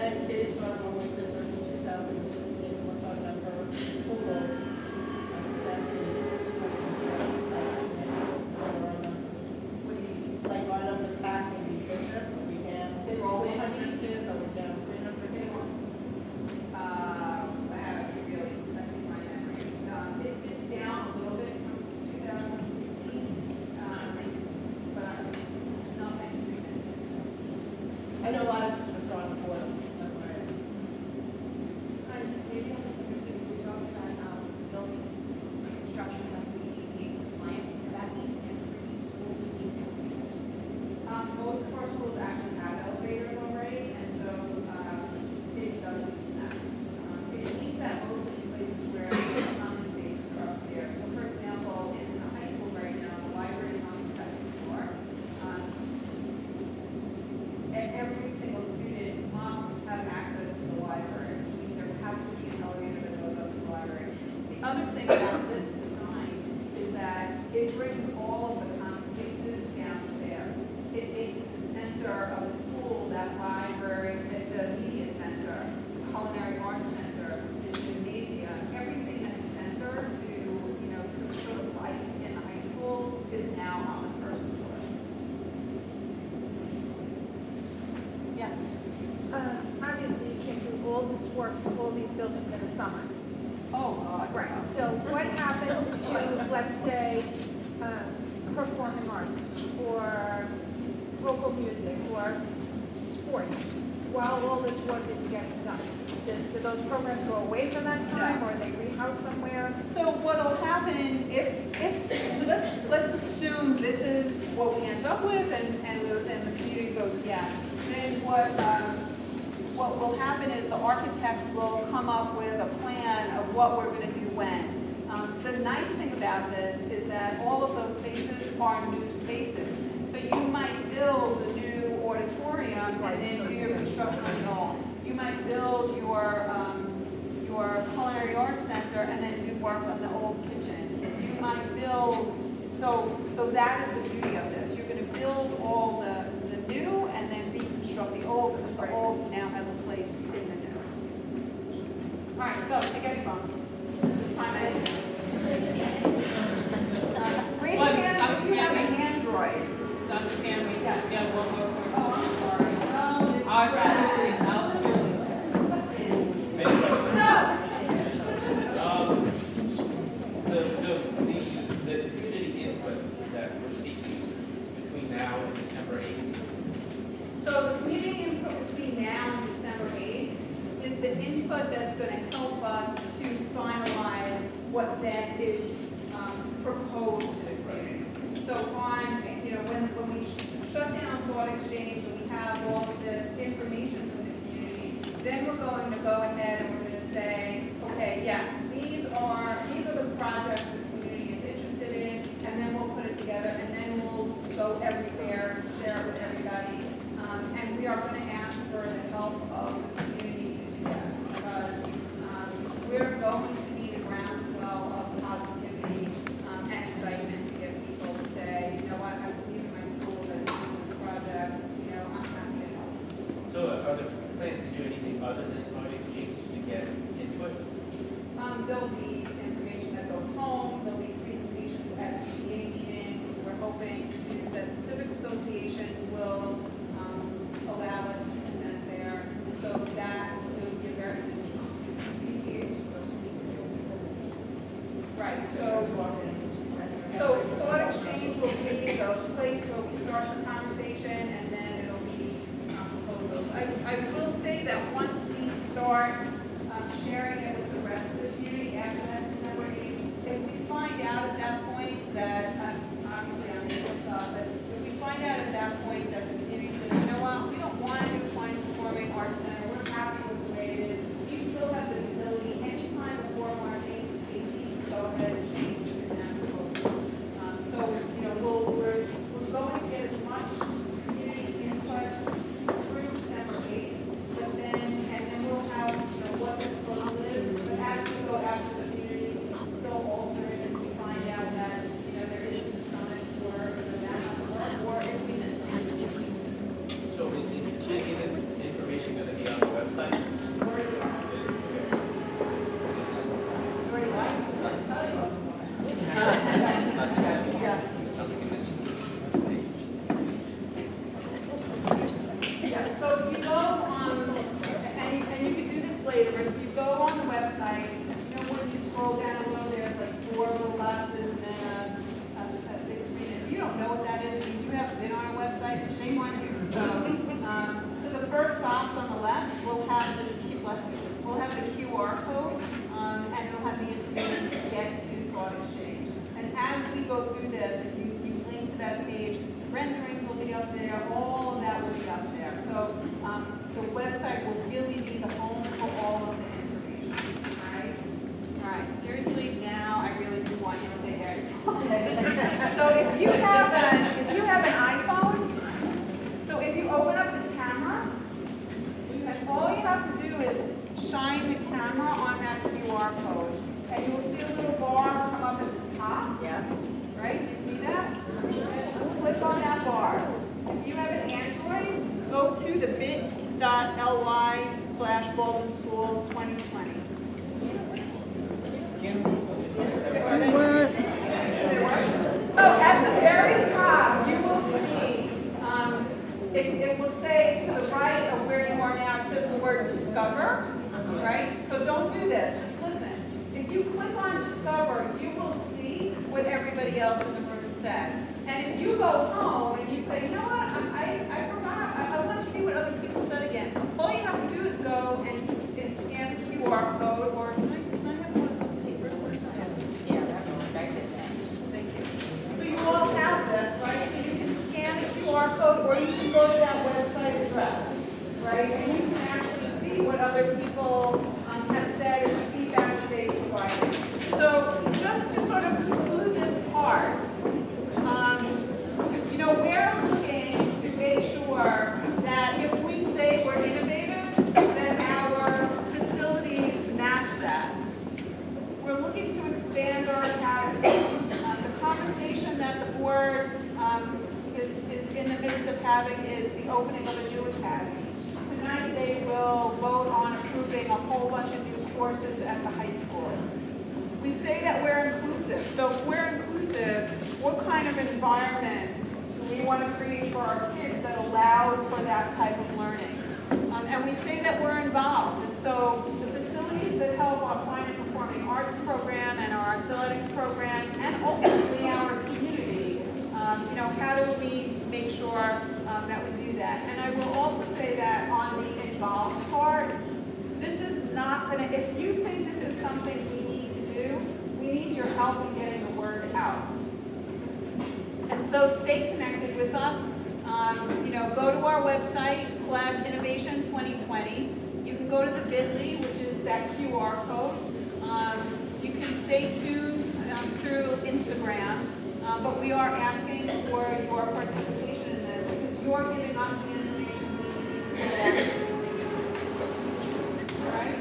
And it is going to go into 2016, we're talking about for total. That's the school construction, that's the what do you mean? like our numbers back in the business, are we down? Enrollment? 400 kids, are we down 300 kids? I haven't really, that's in my memory. It's down a little bit from 2016, but it's nothing significant. I know a lot of districts are on the board. That's why. Maybe I misunderstood, we talked about buildings, construction has to be compliant, and that means every school to be Most of our schools actually have elevators already, and so it does mean that. It means that mostly in places where common spaces are upstairs. So for example, in the high school right now, the library is on the 2nd floor. Every single student must have access to the library, which means there has to be an elevator that goes up to the library. The other thing about this design is that it brings all of the common spaces downstairs. It makes the center of the school, that library, the media center, the culinary arts center, the gymnasium, everything that's center to, you know, to sort of life in the high school is now on the 1st floor. Yes. Obviously, you can't do all this work to all these buildings in the summer. Oh, God. Right, so what happens to, let's say, performing arts, or vocal music, or sports, while all this work is getting done? Do those programs go away for that time, or are they rehoused somewhere? So what'll happen if let's assume this is what we end up with and the community votes yes, then what will happen is the architects will come up with a plan of what we're going to do when. The nice thing about this is that all of those spaces are new spaces. So you might build a new auditorium and then do your construction on it all. You might build your culinary arts center and then do work on the old kitchen. You might build, so that is the beauty of this. You're going to build all the new and then reconstruct the old, because the old now has a place in the new. All right, so take out your phone. This time raise your hand if you have an Android. Dr. Cameron, Yes. we have one more question. Oh, I'm sorry. Oh, this Our is The community input that we're seeking between now and December 8th. So the community input between now and December 8th is the input that's going to help us to finalize what then is proposed to the community. So on, you know, when we shut down Thought Exchange and we have all of this information from the community, then we're going to go ahead and we're going to say, okay, yes, these are the projects the community is interested in, and then we'll put it together, and then we'll go everywhere, share it with everybody. And we are going to ask for the help of the community to do this, because we're going to need a groundswell of positivity and excitement to get people to say, you know what, I believe in my school that it's doing this project, you know, I'm happy to help. So are there plans to do anything other than Thought Exchange to get input? There'll be information that goes home, there'll be presentations at PTA meetings. We're hoping that the Civic Association will allow us to present there. And so start sharing it with the rest of the community after that December 8th. If we find out at that point that, obviously I'm making this up, but if we find out at that point that the community says, you know what, we don't want to do Fine Performing Arts Center, we're happy with the way it is, we still have the ability anytime before March 18th to go ahead and change it in that proposal. So, you know, we're going to get as much community input through December 8th, but then, and then we'll have, you know, what the proposal is, but as we go after the community, it's still altered if we find out that, you know, there isn't a summit or that, or if we miss something. So is checking this information going to be on the website? It's already live. Yeah, so if you go on, and you can do this later, but if you go on the website, you know, when you scroll down a little, there's like 4 little boxes and then a big screen. If you don't know what that is, and you haven't been on our website, shame on you. So the first box on the left will have this, we'll have the QR code, and it'll have the information to get to Thought Exchange. And as we go through this, and you link to that page, renderings will be up there, all of that will be up there. So the website will really be the home for all of the information. All right. Seriously, now I really do want you to take out your phone. So if you have an iPhone, so if you open up the camera, and all you have to do is shine the camera on that QR code, and you will see a little bar come up at the top. Yeah. Right? Do you see that? And just click on that bar. If you have an Android, go to the bit.ly/Baldwin Schools 2020. So at the very top, you will see, it will say to the right of where you are now, it says the word discover, right? So don't do this, just listen. If you click on discover, you will see what everybody else in the room said. And if you go home and you say, you know what, I forgot, I want to see what other people said again, all you have to do is go and scan the QR code, or can I have one of those papers or something? Yeah, that's right. Thank you. So you all have this, right? So you can scan the QR code, or you can go to that website address, right? And you can actually see what other people have said and the feedback that they provided. So just to sort of conclude this part, you know, we're looking to make sure that if we say we're innovative, that our facilities match that. We're looking to expand our academy. The conversation that the board is in the midst of having is the opening of a new academy. Tonight they will vote on approving a whole bunch of new courses at the high school. We say that we're inclusive. So if we're inclusive, what kind of environment do we want to create for our kids that allows for that type of learning? And we say that we're involved. And so the facilities that help our fine and performing arts program and our athletics program and ultimately our community, you know, how do we make sure that we do that? And I will also say that on the involved part, this is not going to, if you think this is something we need to do, we need your help in getting the word out. And so stay connected with us. You know, go to our website, /innovation2020. You can go to the bit.ly, which is that QR code. You can stay tuned through Instagram, but we are asking for your participation in this because you're giving us the information we need to go back to. All right?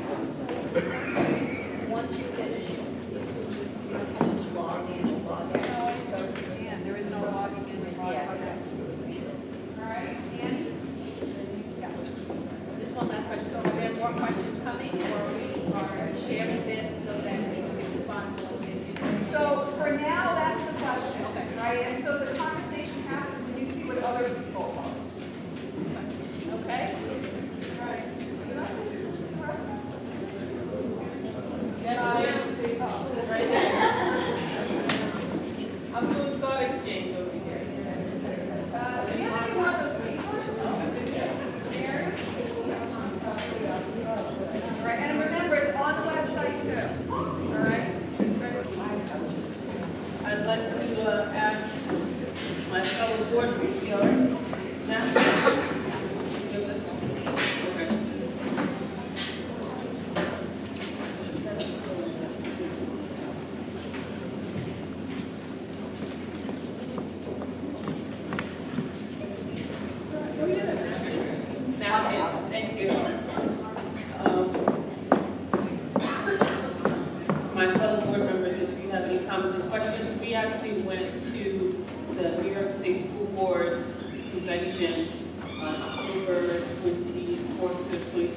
Once you finish, you can just log in and log out. No, I go to scan. There is no logging in and logging out. All right, Annie? Yeah. Just one last question. So are there more questions coming, or we are sharing this so that we can respond to those issues? So for now, that's the question, right? And so the conversation happens when you see what other people want. Okay? All right. I'm doing thought exchange over here. Do you have any more of those papers? Right.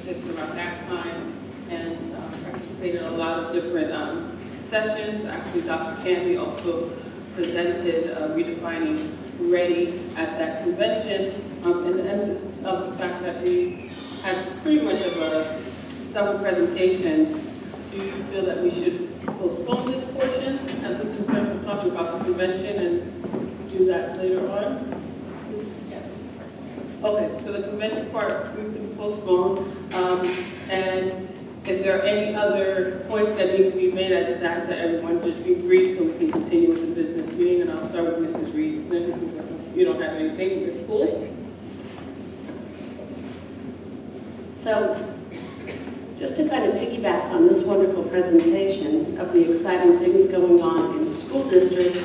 relationships around that time and participated in a lot of different sessions. Actually, Dr. Candy also presented Redefining Ready at that convention in the essence of the fact that we had pretty much of a several presentations. Do you feel that we should postpone this portion as this is kind of talking about the convention and do that later on? Okay, so the convention part we can postpone. And if there are any other points that need to be made, I just ask that everyone just be brief so we can continue with the business meeting. And I'll start with Mrs. Reed. Then if you don't have anything, Ms. Pools. So, just to kind of piggyback on this wonderful presentation of the exciting things going on in the school district,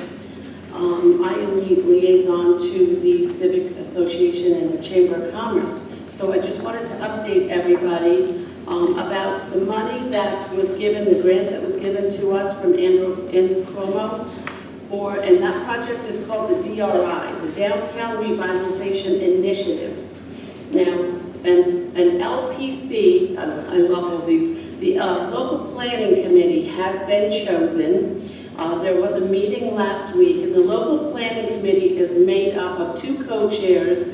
I am the liaison to the Civic Association and the Chamber of Commerce. So I just wanted to update everybody about the money that was given, the grant that was given to us from Andrew Cuomo, and that project is called the DRI, the Downtown Revitalization Initiative. Now, an LPC, I love all these, the local planning committee has been chosen. There was a meeting last week, and the local planning committee is made up of 2 co-chairs,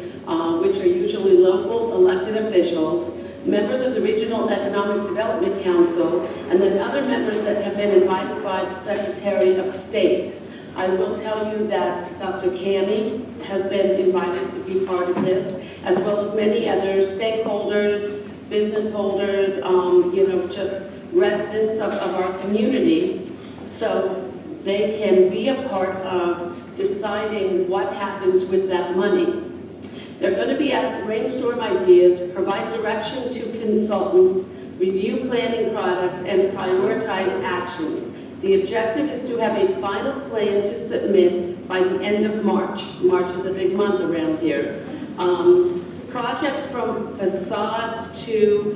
which are usually local elected officials, members of the Regional Economic Development Council, and then other members that have been invited by the Secretary of State. I will tell you that Dr. Cami has been invited to be part of this, as well as many other stakeholders, business holders, just residents of our community, so they can be a part of deciding what happens with that money. They're going to be asked to brainstorm ideas, provide direction to consultants, review planning products, and prioritize actions. The objective is to have a final plan to submit by the end of March. March is a big month around here. Projects from facades to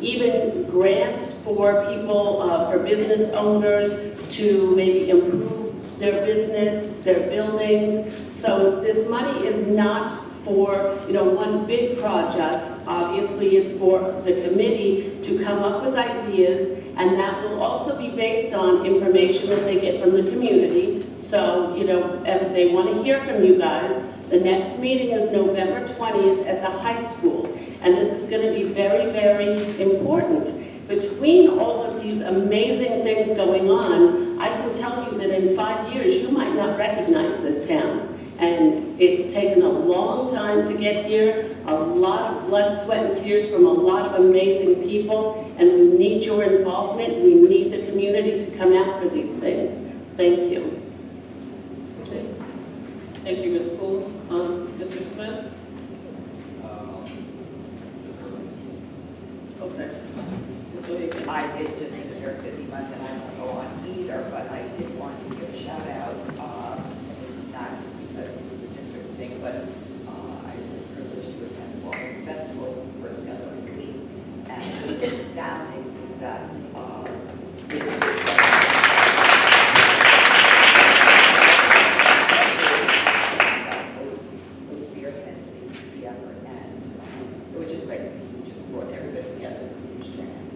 even grants for people, for business owners to maybe improve their business, their buildings. So this money is not for one big project. Obviously, it's for the committee to come up with ideas, and that will also be based on information that they get from the community. So, if they want to hear from you guys, the next meeting is November 20th at the high school, and this is going to be very, very important. Between all of these amazing things going on, I can tell you that in 5 years, you might not recognize this town. And it's taken a long time to get here, a lot of blood, sweat, and tears from a lot of amazing people, and we need your involvement. We need the community to come out for these things. Thank you. Okay. Thank you, Ms. Poole. Mr. Smith? Okay. It's just been a very busy month and I won't go on either, but I did want to give a shout out. This is not because this is a district thing, but I was privileged to attend the Baldwin Festival first ever week, and it was a resounding success. Who spearheaded the effort, and it was just great. It just brought everybody together. It was a huge chance.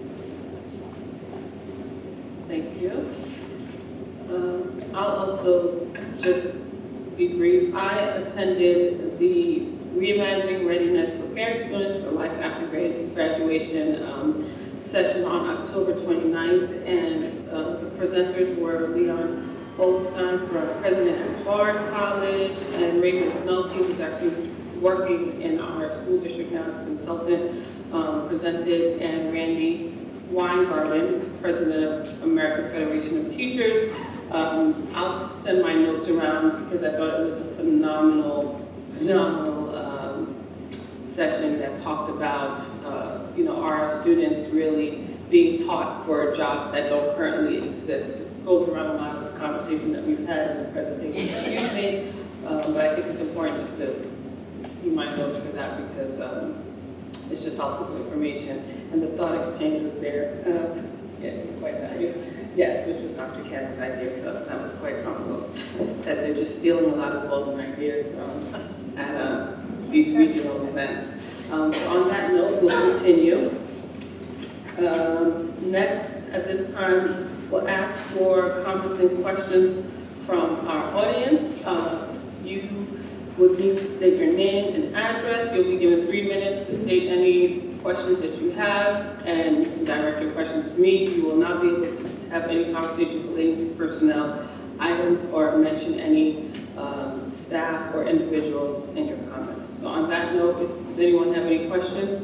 Thank you. I'll also just be brief. I attended the Reimagining Readiness for Parent Students for Life After Graduation session on October 29th, and the presenters were Leon Goldstein, president of Bard College, and Ray McNulty, who's actually working in our school district now as a consultant, presented, and Randy Weingarten, president of American Federation of Teachers. I'll send my notes around because I thought it was a phenomenal session that talked about our students really being taught for jobs that don't currently exist. It goes around a lot of the conversation that we've had in the presentation that you've made, but I think it's important just to see my notes for that because it's just helpful information. And the thought exchange was there. Quite value. Yes, which was Dr. Kat's idea, so that was quite comical. That they're just stealing a lot of golden ideas at these regional events. So on that note, we'll continue. Next, at this time, we'll ask for comments and questions from our audience. You would need to state your name and address. You'll be given 3 minutes to state any questions that you have, and you can direct your questions to me. You will not be able to have any conversation relating to personnel items or mention any staff or individuals in your comments. So on that note, does anyone have any questions?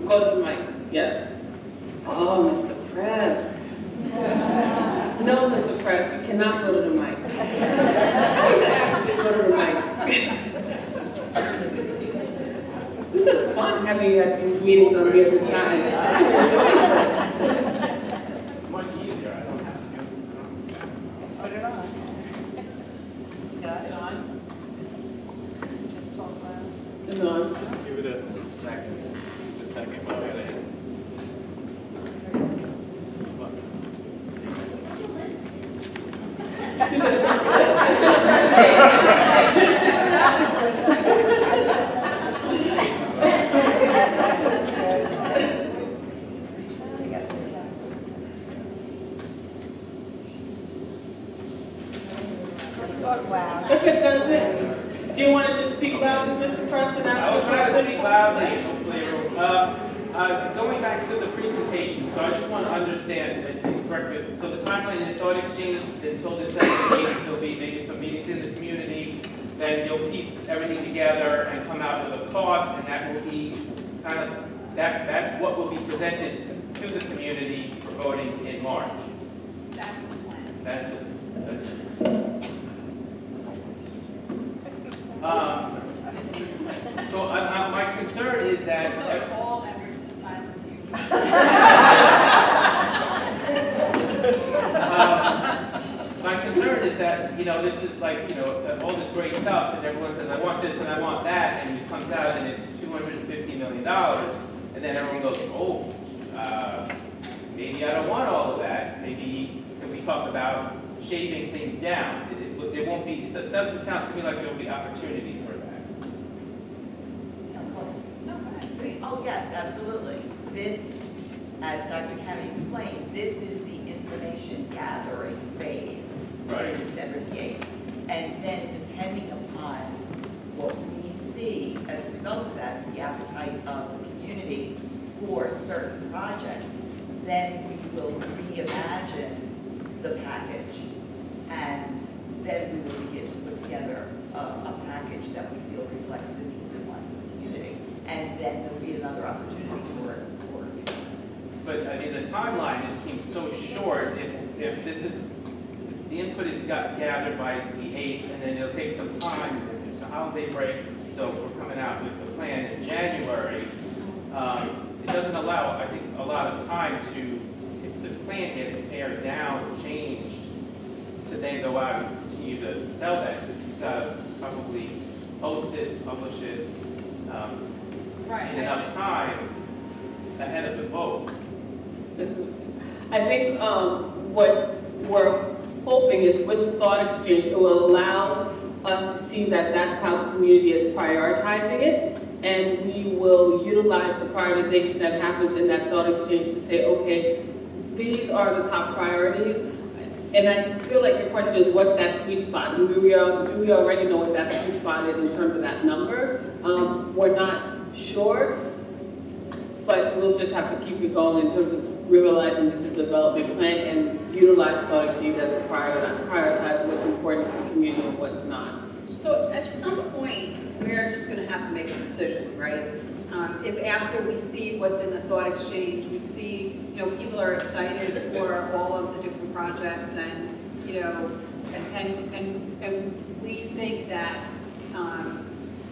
Go to the mic. Yes. Oh, Mr. Press. No, Mr. Press, you cannot go to the mic. I need to ask you to go to the mic. This is fun having you at these meetings on the other side. Much easier, I don't have to do. Put it on. Got it on. Just talk loud. No. Just give it a second. A second while we're there. If it doesn't, do you want to just speak loudly, Mr. President? I will try to speak loudly, hopefully. Going back to the presentation, so I just want to understand and correct me. So the timeline is thought exchange until December 8th. There'll be maybe some meetings in the community. Then you'll piece everything together and come out with a cost, and that will be kind of that's what will be presented to the community for voting in March. That's the plan. That's so my concern is that All efforts to silence you. my concern is that, this is like, all this great stuff, and everyone says, I want this and I want that, and it comes out and it's $250 million, and then everyone goes, oh, maybe I don't want all of that. Maybe if we talk about shaving things down, it won't be, it doesn't sound to me like there'll be opportunity for that. Oh, yes, absolutely. This, as Dr. Kami explained, this is the information gathering phase for December the 8th. And then depending upon what we see as a result of that, the appetite of the community for certain projects, then we will reimagine the package. And then we will begin to put together a package that we feel reflects the needs and wants of the community. And then there'll be another opportunity for But I mean, the timeline just seems so short. If this is, the input is gathered by the 8th, and then it'll take some time. There's a holiday break, so we're coming out with the plan in January. It doesn't allow, I think, a lot of time to, if the plan gets pared down, changed, to then go out and continue to sell that, because you've got to probably post this, publish it, in enough time ahead of the vote. I think what we're hoping is with the thought exchange, it will allow us to see that that's how the community is prioritizing it, and we will utilize the prioritization that happens in that thought exchange to say, okay, these are the top priorities. And I feel like your question is, what's that sweet spot? Do we already know what that sweet spot is in terms of that number? We're not sure, but we'll just have to keep it going in terms of realizing this is a development plan and utilize the thought exchange as to prioritize what's important to the community and what's not. So at some point, we're just going to have to make a decision, right? If after we see what's in the thought exchange, we see, people are excited for all of the different projects, and and we think that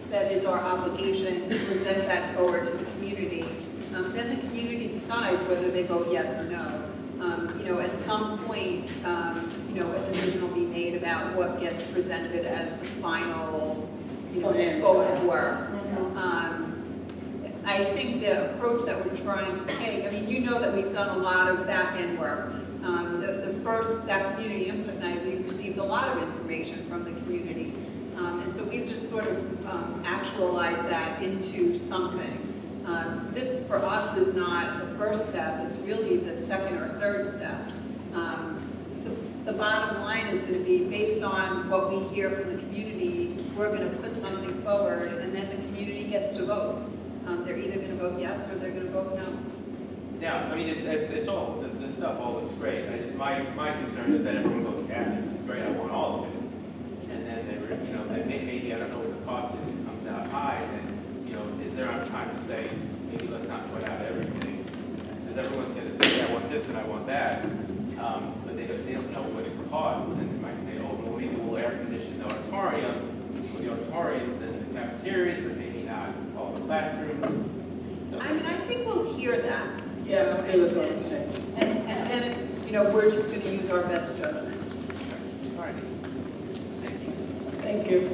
that is our obligation to present that forward to the community. Then the community decides whether they vote yes or no. At some point, a decision will be made about what gets presented as the final, scope of work. I think the approach that we're trying to take, that we've done a lot of back-end work. That community input night, we received a lot of information from the community. And so we've just sort of actualized that into something. This, for us, is not the first step, it's really the second or third step. The bottom line is going to be, based on what we hear from the community, we're going to put something forward, and then the community gets to vote. They're either going to vote yes or they're going to vote no. Yeah, I mean, it's all, the stuff all looks great. I just, my concern is that everyone goes, yeah, this is great, I want all of it. And then they were, you know, then maybe, I don't know what the cost is, it comes out high, and, you know, is there enough time to say, maybe let's not put out everything? Because everyone's gonna say, yeah, I want this and I want that, but they don't know what it costs, and they might say, oh, well, maybe we'll air condition the auditorium, for the auditoriums and the cafeterias, but maybe not all the classrooms. So, I mean, I think we'll hear that. Yeah, okay, let's go to the next. And then it's, you know, we're just going to use our best judgment. All right. Thank you.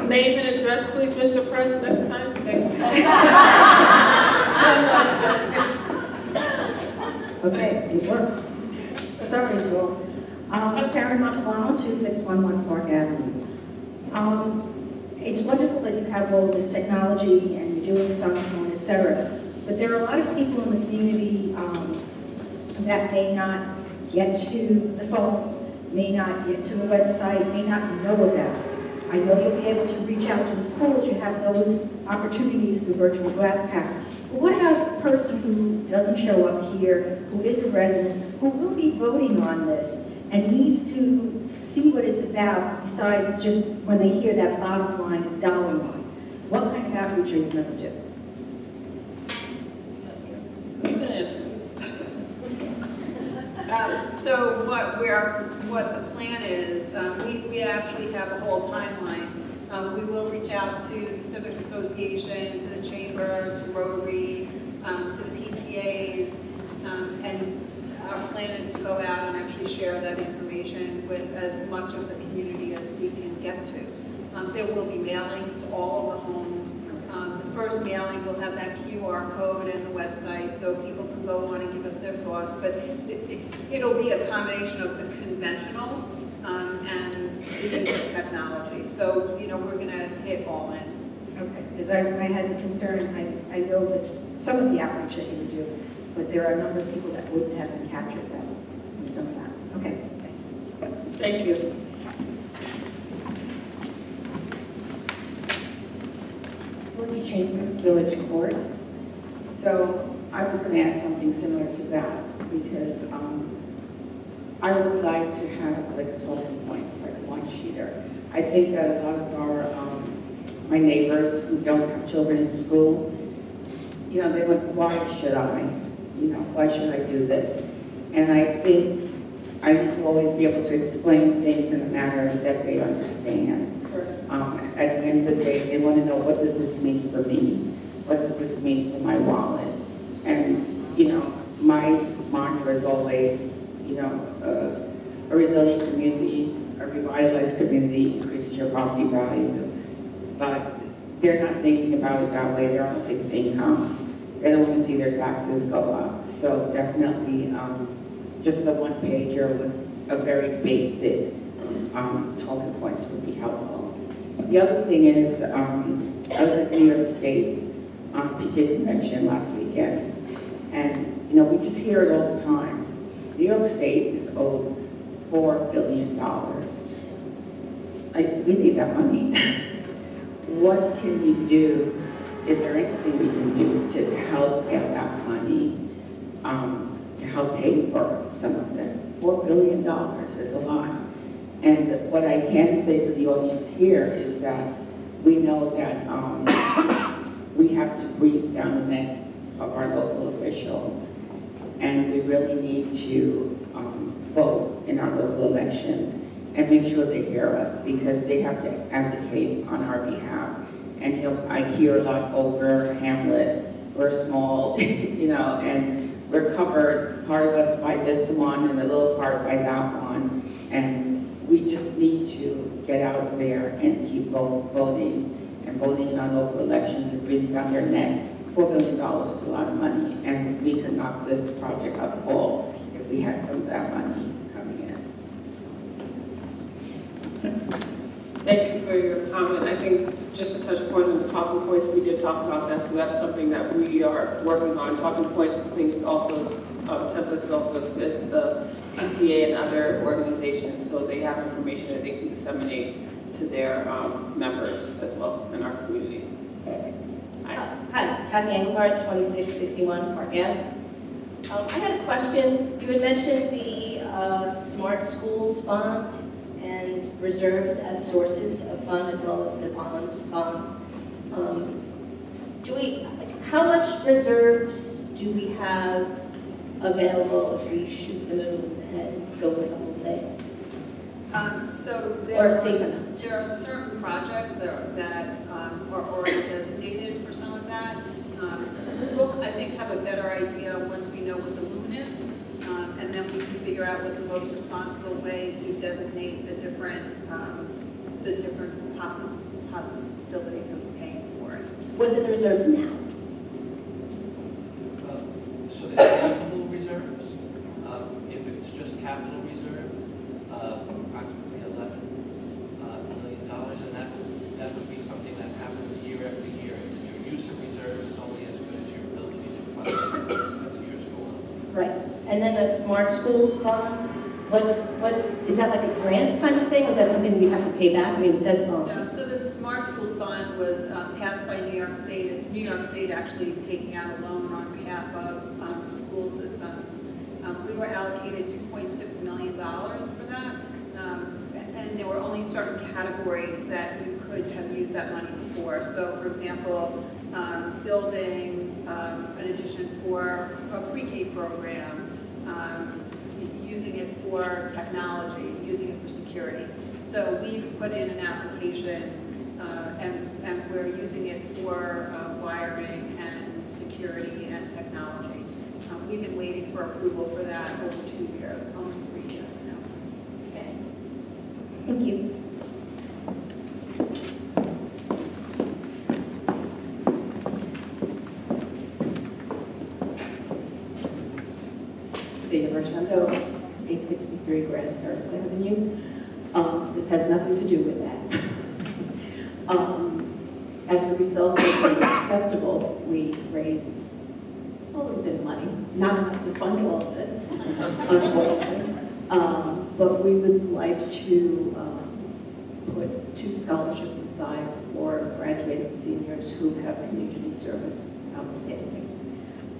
Name and address, please, Mr. Press, next time. Thank you. Okay, it works. Sorry, Joel. Karen Montalbano, 2611 Park Avenue. It's wonderful that you have all this technology and you're doing something, et cetera. But there are a lot of people in the community that may not get to the phone, may not get to the website, may not know about it. I know you'll be able to reach out to the schools. You have those opportunities through virtual backpack. But what about a person who doesn't show up here, who is a resident, who will be voting on this and needs to see what it's about besides just when they hear that bottom line dollar line? What kind of outreach are you going to do? You can answer. So what the plan is, we actually have a whole timeline. We will reach out to the Civic Association, to the Chamber, to Rotary, to the PTAs, and our plan is to go out and actually share that information with as much of the community as we can get to. There will be mailings to all of the homes. The first mailing will have that QR code and the website, so people can go on and give us their thoughts. But it'll be a combination of the conventional and the use of technology. So, you know, we're going to hit all ends. Okay, because I had a concern, I know that some of the outreach that you would do, but there are a number of people that wouldn't have been captured that in some of that. Okay. Thank you. Lindsay Chambers, Village Court. So I was going to ask something similar to that because I would like to have like a talking point, like a one-sheeter. I think that a lot of our my neighbors who don't have children in school, you know, they went, why should I? You know, why should I do this? And I think I need to always be able to explain things in a manner that they understand. At the end of the day, they want to know, what does this mean for me? What does this mean for my wallet? And, you know, my mantra is always, you know, a resilient community, a revitalized community increases your property value. But they're not thinking about it that way. They're on a fixed income. They don't want to see their taxes go up. So definitely just the one pager with a very basic talking points would be helpful. The other thing is, I was at New York State PTA convention last weekend, and you know, we just hear it all the time. New York State is owed $4 billion. Like, we need that money. What can we do? Is there anything we can do to help get that money, to help pay for some of this? $4 billion is a lot. And what I can say to the audience here is that we know that we have to breathe down the neck of our local officials, and we really need to vote in our local elections and make sure they hear us, because they have to advocate on our behalf. And you know, I hear a lot over Hamlet, we're small, you know, and we're covered, part of us by this one and a little part by that one. And we just need to get out there and keep voting and voting in our local elections and breathing down their neck. $4 billion is a lot of money, and we could knock this project up the wall if we had some of that money coming in. Thank you for for your comment. I think just to touch point on the talking points, we did talk about that, so that's something that we are working on. Talking points, things also, templates also assist the PTA and other organizations, so they have information that they can disseminate to their members as well in our community. Hi, Kathy Engelhardt, 2661 Park Ave. I had a question. You had mentioned the Smart Schools Bond and reserves as sources of fund as well as the bond. How much reserves do we have available if we shoot the moon and go for the whole thing? So Or there a safe are, amount. there are certain projects that are already designated for some of that. We'll, I think, have a better idea once we know what the moon is, and then we can figure out what the most responsible way to designate the different possibilities of paying for it. What's in the reserves now? So there's capital reserves. If it's just capital reserve, approximately $11 million, and that would be something that happens year after year. Your use of reserves is only as good as your ability to fund it as years go on. Right. And then the Smart Schools Bond, what is that, like a grant kind of thing, or is that something we have to pay back? I mean, it says bond. No, so the Smart Schools Bond was passed by New York State. It's New York State actually taking out a loan on behalf of school systems. We were allocated $2.6 million for that, and there were only certain categories that you could have used that money for. So, for example, building an addition for a pre-K program, using it for technology, using it for security. So we've put in an application, and we're using it for wiring and security and technology. We've been waiting for approval for that over 2 years, almost 3 years now. Okay. Thank you. Dana Marchando, 863 Grand Terrace Avenue. This has nothing to do with that. As a result of the festival, we raised a little bit of money, not enough to fund all of this, unfortunately. But we would like to put 2 scholarships aside for graduating seniors who have community service outstanding.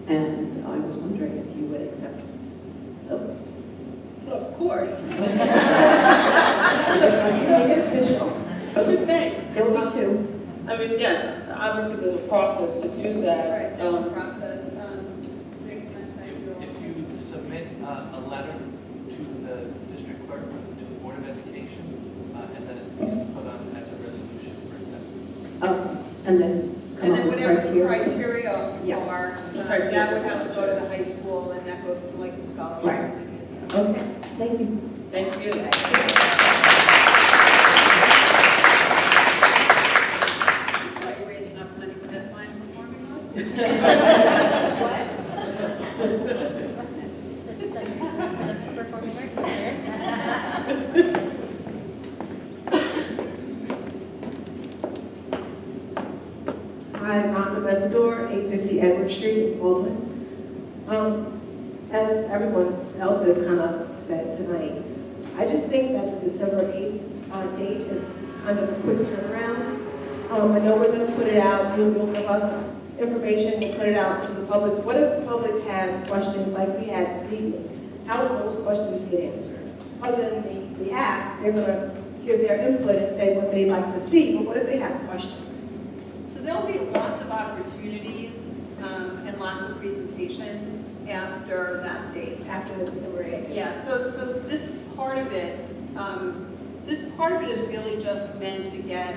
And I was wondering if you would accept those. Of course. Make it official. Okay, thanks. There will be 2. I mean, yes, obviously there's a process to do that. Right, there's a process. If you submit a letter to the district clerk, to the Board of Education, and then it gets put on as a resolution for acceptance. And then come And up then with whatever the criteria. criteria are, that would have to go to the high school, and that goes to like the scholarship. Right. Okay, thank you. Thank you. Are you raising enough money for that fine performing arts? Performing arts center. Hi, Rhonda Mesidor, 850 Edward Street, Baldwin. As everyone else has kind of said tonight, I just think that the December 8th date is kind of a quick turnaround. I know we're going to put it out, you'll give us information, we'll put it out to the public. What if the public has questions like we had this evening? How will those questions get answered? Other than the app, they're going to give their input and say what they'd like to see, but what if they have questions? So there'll be lots of opportunities and lots of presentations after that date. After the December 8th. Yeah, so this part of it is really just meant to get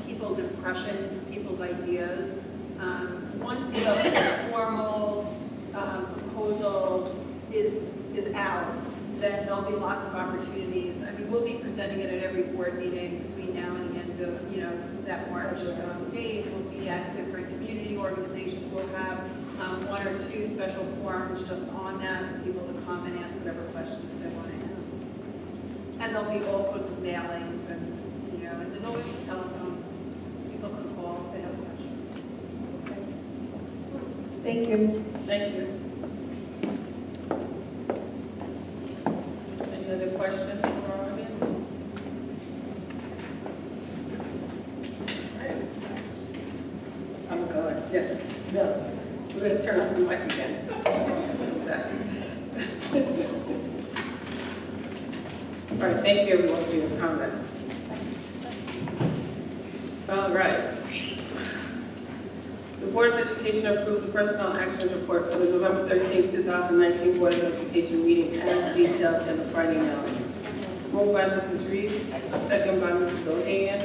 people's impressions, people's ideas. Once the formal proposal is out, then there'll be lots of opportunities. I mean, we'll be presenting it at every board meeting between now and the end of, that March date. We'll be at different community organizations. We'll have 1 or 2 special forums just on that for people to come and ask whatever questions they want to ask. And there'll be all sorts of mailings and, you, and there's always the telephone. People can call if they have questions. Thank you. Thank you. Any other questions from our audience? All right. I'm going, yeah. No, we're going to turn off the mic again. All right, thank you everyone for your comments. All right. The Board of Education approves the personnel actions report for the November 13, 2019 Board of Education meeting as detailed in the Friday mailing. Moved by Mrs. Reed, second by Mrs. O'Hagan.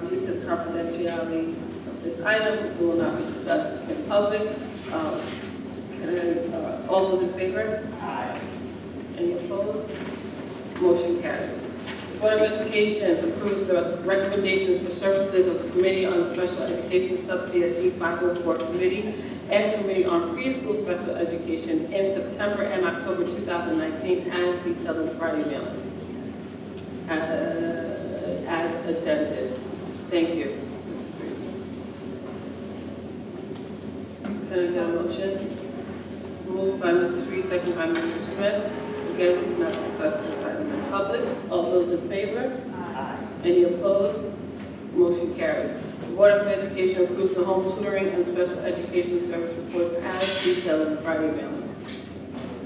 Due to the confidentiality of this item, it will not be discussed in public. All those in favor? Aye. Any opposed? Motion carries. The Board of Education approves the recommendations for services of the Committee on Special Education Sub-CSE 504 Committee and Committee on Preschool Special Education in September and October 2019 as detailed in the Friday mailing. As addended. Thank you. Can I get a motion? Moved by Mrs. Reed, second by Mr. Smith. Again, we cannot discuss this item in public. All those in favor? Aye. Any opposed? Motion carries. The Board of Education approves the home tutoring and special education service reports as detailed in the Friday mailing.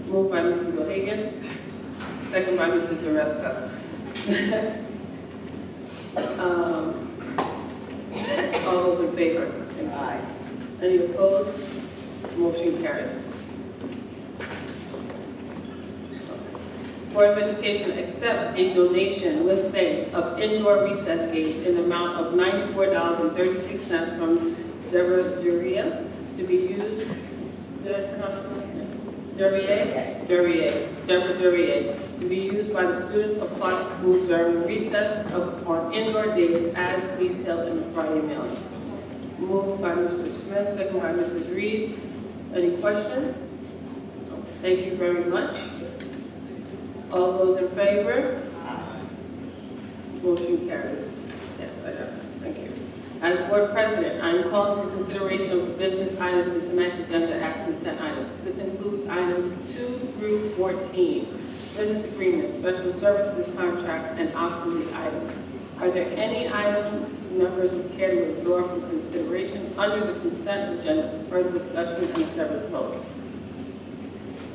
Moved by Mrs. O'Hagan, second by Mrs. Dreska. All those in favor? Aye. Any opposed? Motion carries. Board of Education accepts a donation with thanks of indoor recess games in the amount of $94.36 from Deborah Duria to be used. Deborah Duria to be used by the students of Clark Schools during recess on indoor days as detailed in the Friday mailing. Moved by Mr. Smith, second by Mrs. Reed. Any questions? Thank you very much. All those in favor? Aye. Motion carries. Yes, I know. Thank you. As Board President, I am calling for consideration of the business items in tonight's agenda as consent items. This includes items 2 through 14, business agreements, special services contracts, and obsolete items. Are there any items members would care to withdraw from consideration under the consent agenda for further discussion and separate vote?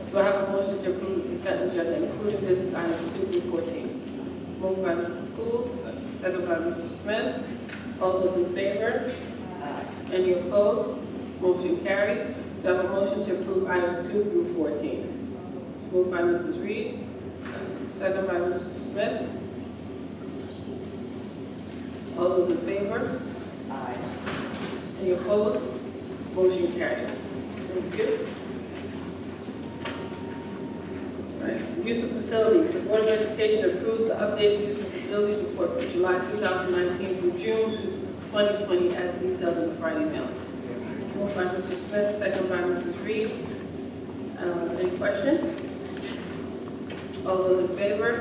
Do I have a motion to approve the consent agenda, including business items 2 through 14? Moved by Mrs. Schools, second by Mr. Smith. All those in favor? Aye. Any opposed? Motion carries. Do I have a motion to approve items 2 through 14? Moved by Mrs. Reed, second by Mr. Smith. All those in favor? Aye. Any opposed? Motion carries. Thank you. Use of facilities. The Board of Education approves the updated use of facilities report for July 2019 through June 2020 as detailed in the Friday mail. Moved by Mr. Smith, second by Mrs. Reed. Any questions? All those in favor?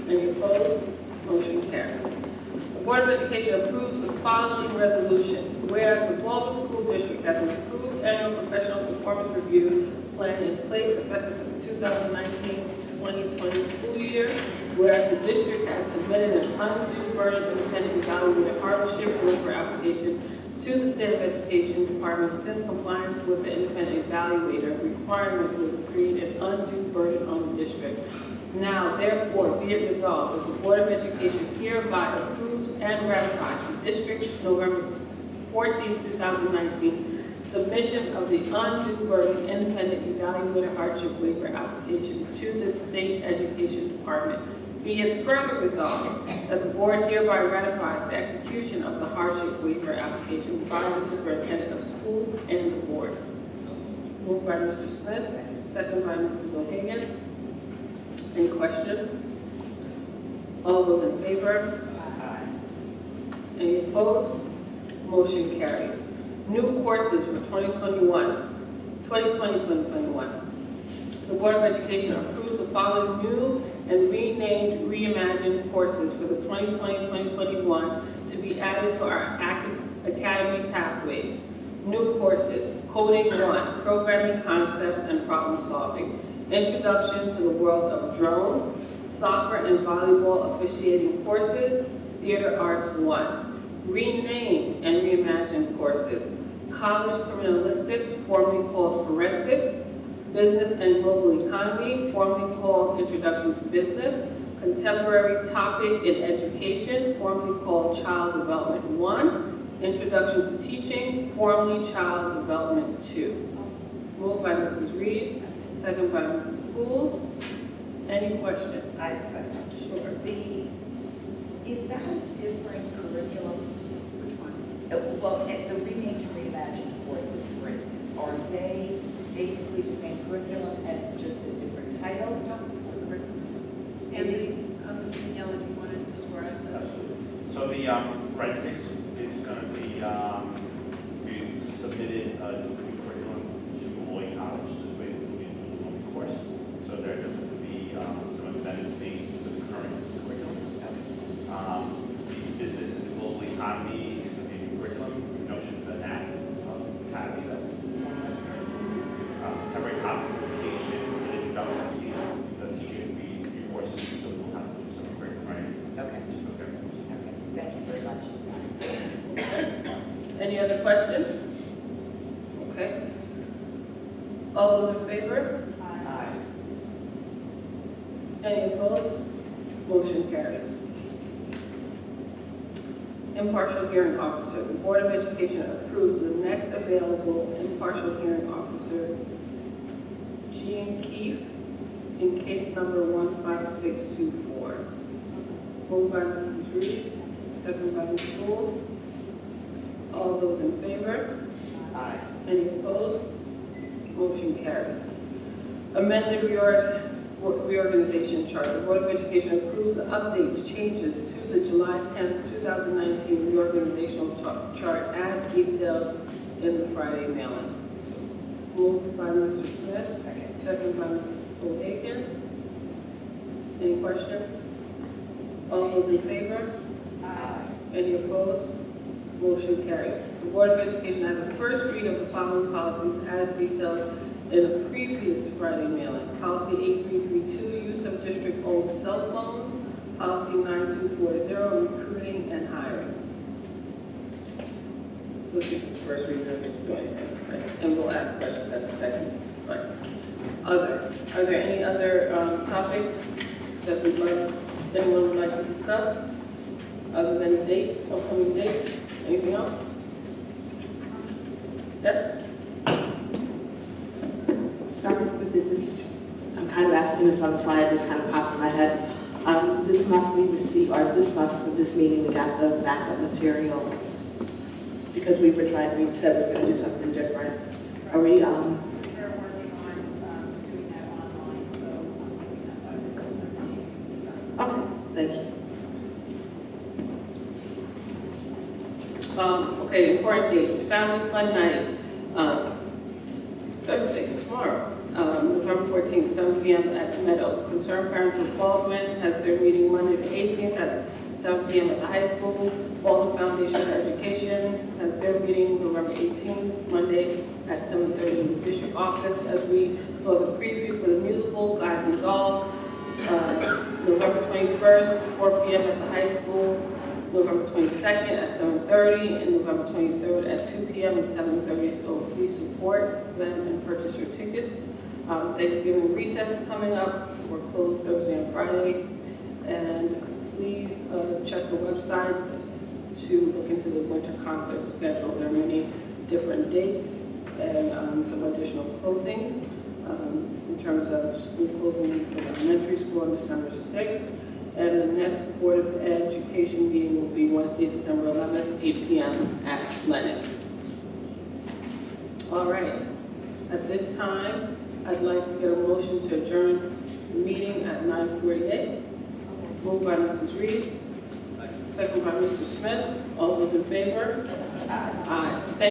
Any opposed? Motion carries. The Board of Education approves the following resolution. Whereas the Baldwin School District has an approved annual professional performance review plan in place effective for the 2019-2020 school year, whereas the district has submitted an undue burden independent evaluator hardship waiver application to the State of Education Department since compliance with the independent evaluator requirement would create an undue burden on the district. Now, therefore, be it resolved that the Board of Education hereby approves and ratifies the district's November 14, 2019 submission of the undue burden independent evaluator hardship waiver application to the State Education Department. Be it further resolved that the Board hereby ratifies the execution of the hardship waiver application by the Superintendent of Schools and the Board. Moved by Mr. Smith, second by Mrs. O'Hagan. Any questions? All those in favor? Aye. Any opposed? Motion carries. New courses for 2020-2021. The Board of Education approves the following new and renamed reimagined courses for the 2020-2021 to be added to our academy pathways. New courses, Coding 1, Programming Concepts and Problem Solving, Introduction to the World of Drones, Soccer and Volleyball Officiating Courses, Theater Arts 1. Renamed and reimagined courses, College Criminalistics, formerly called Forensics, Business and Global Economy, formerly called Introduction to Business, Contemporary Topic in Education, formerly called Child Development 1, Introduction to Teaching, formerly Child Development 2. Moved by Mrs. Reed, second by Mrs. Pools. Any questions? I have a question. Sure. Is that a different curriculum? Which one? Well, the rename to reimagine courses, for instance, are they basically the same curriculum and it's just a different title? And Ms. Mignola, do you want to describe that? So the forensics is going to be, we submitted a new curriculum to Lloyd College, this way we'll be doing one course. So there just going to be some embedded things with the current curriculum. The business and global economy is going to be a new curriculum, introduction to the NAP academy that's temporary topics education, and introduction to the teaching will be three courses, so we'll have to do some curriculum, right? Okay. Thank you very much. Any other questions? Okay. All those in favor? Aye. Any opposed? Motion carries. Impartial hearing officer. The Board of Education approves the next available impartial hearing officer, Jean Keefe, in case number 15624. Moved by Mrs. Reed, second by Ms. Pools. All those in favor? Aye. Any opposed? Motion carries. Amended reorganization chart. The Board of Education approves the updates, changes to the July 10th, 2019 reorganizational chart as detailed in the Friday mailing. Moved by Mr. Smith, second by Ms. O'Hagan. Any questions? All those in favor? Aye. Any opposed? Motion carries. The Board of Education has a first read of the following policies as detailed in a previous Friday mailing. Policy 8332, use of district-owned cell phones. Policy 9240, recruiting and hiring. So this is the first read of this joint, right? And we'll ask questions at the second. Right. Are there any other topics that anyone would like to discuss? Other than dates, upcoming dates? Anything else? Yes? Sorry for this. I'm kind of asking this on the fly. This kind of popped in my head. This month for this meeting, we got the backup material because we said we were going to do something different. Are we, They're working on doing that online, so I'm thinking that okay, thank you. Okay, important dates. Family Fun Night, Thursday, tomorrow, November 14th, 7 p.m. at the Meadow. Concerned Parents of Baldwin has their meeting Monday the 18th at 7 p.m. at the high school. Baldwin Foundation for Education has their meeting November 18th, Monday at 7:30 in the district office. As we saw the preview for the musical, Guys and Dolls, November 21st, 4 p.m. at the high school. November 22nd at 7:30 and November 23rd at 2 p.m. and 7:30. So please support them and purchase your tickets. Thanksgiving recess is coming up. We're closed Thursday and Friday. And please check the website to look into the winter concert schedule. There are many different dates and some additional closings. In terms of school closing for elementary school on December 6th. And the next Board of Education meeting will be Wednesday, December 11th, 8 p.m. at Lennox. All right. At this time, I'd like to get a motion to adjourn the meeting at 9:48. Moved by Mrs. Reed. Second by Mr. Smith. All those in favor?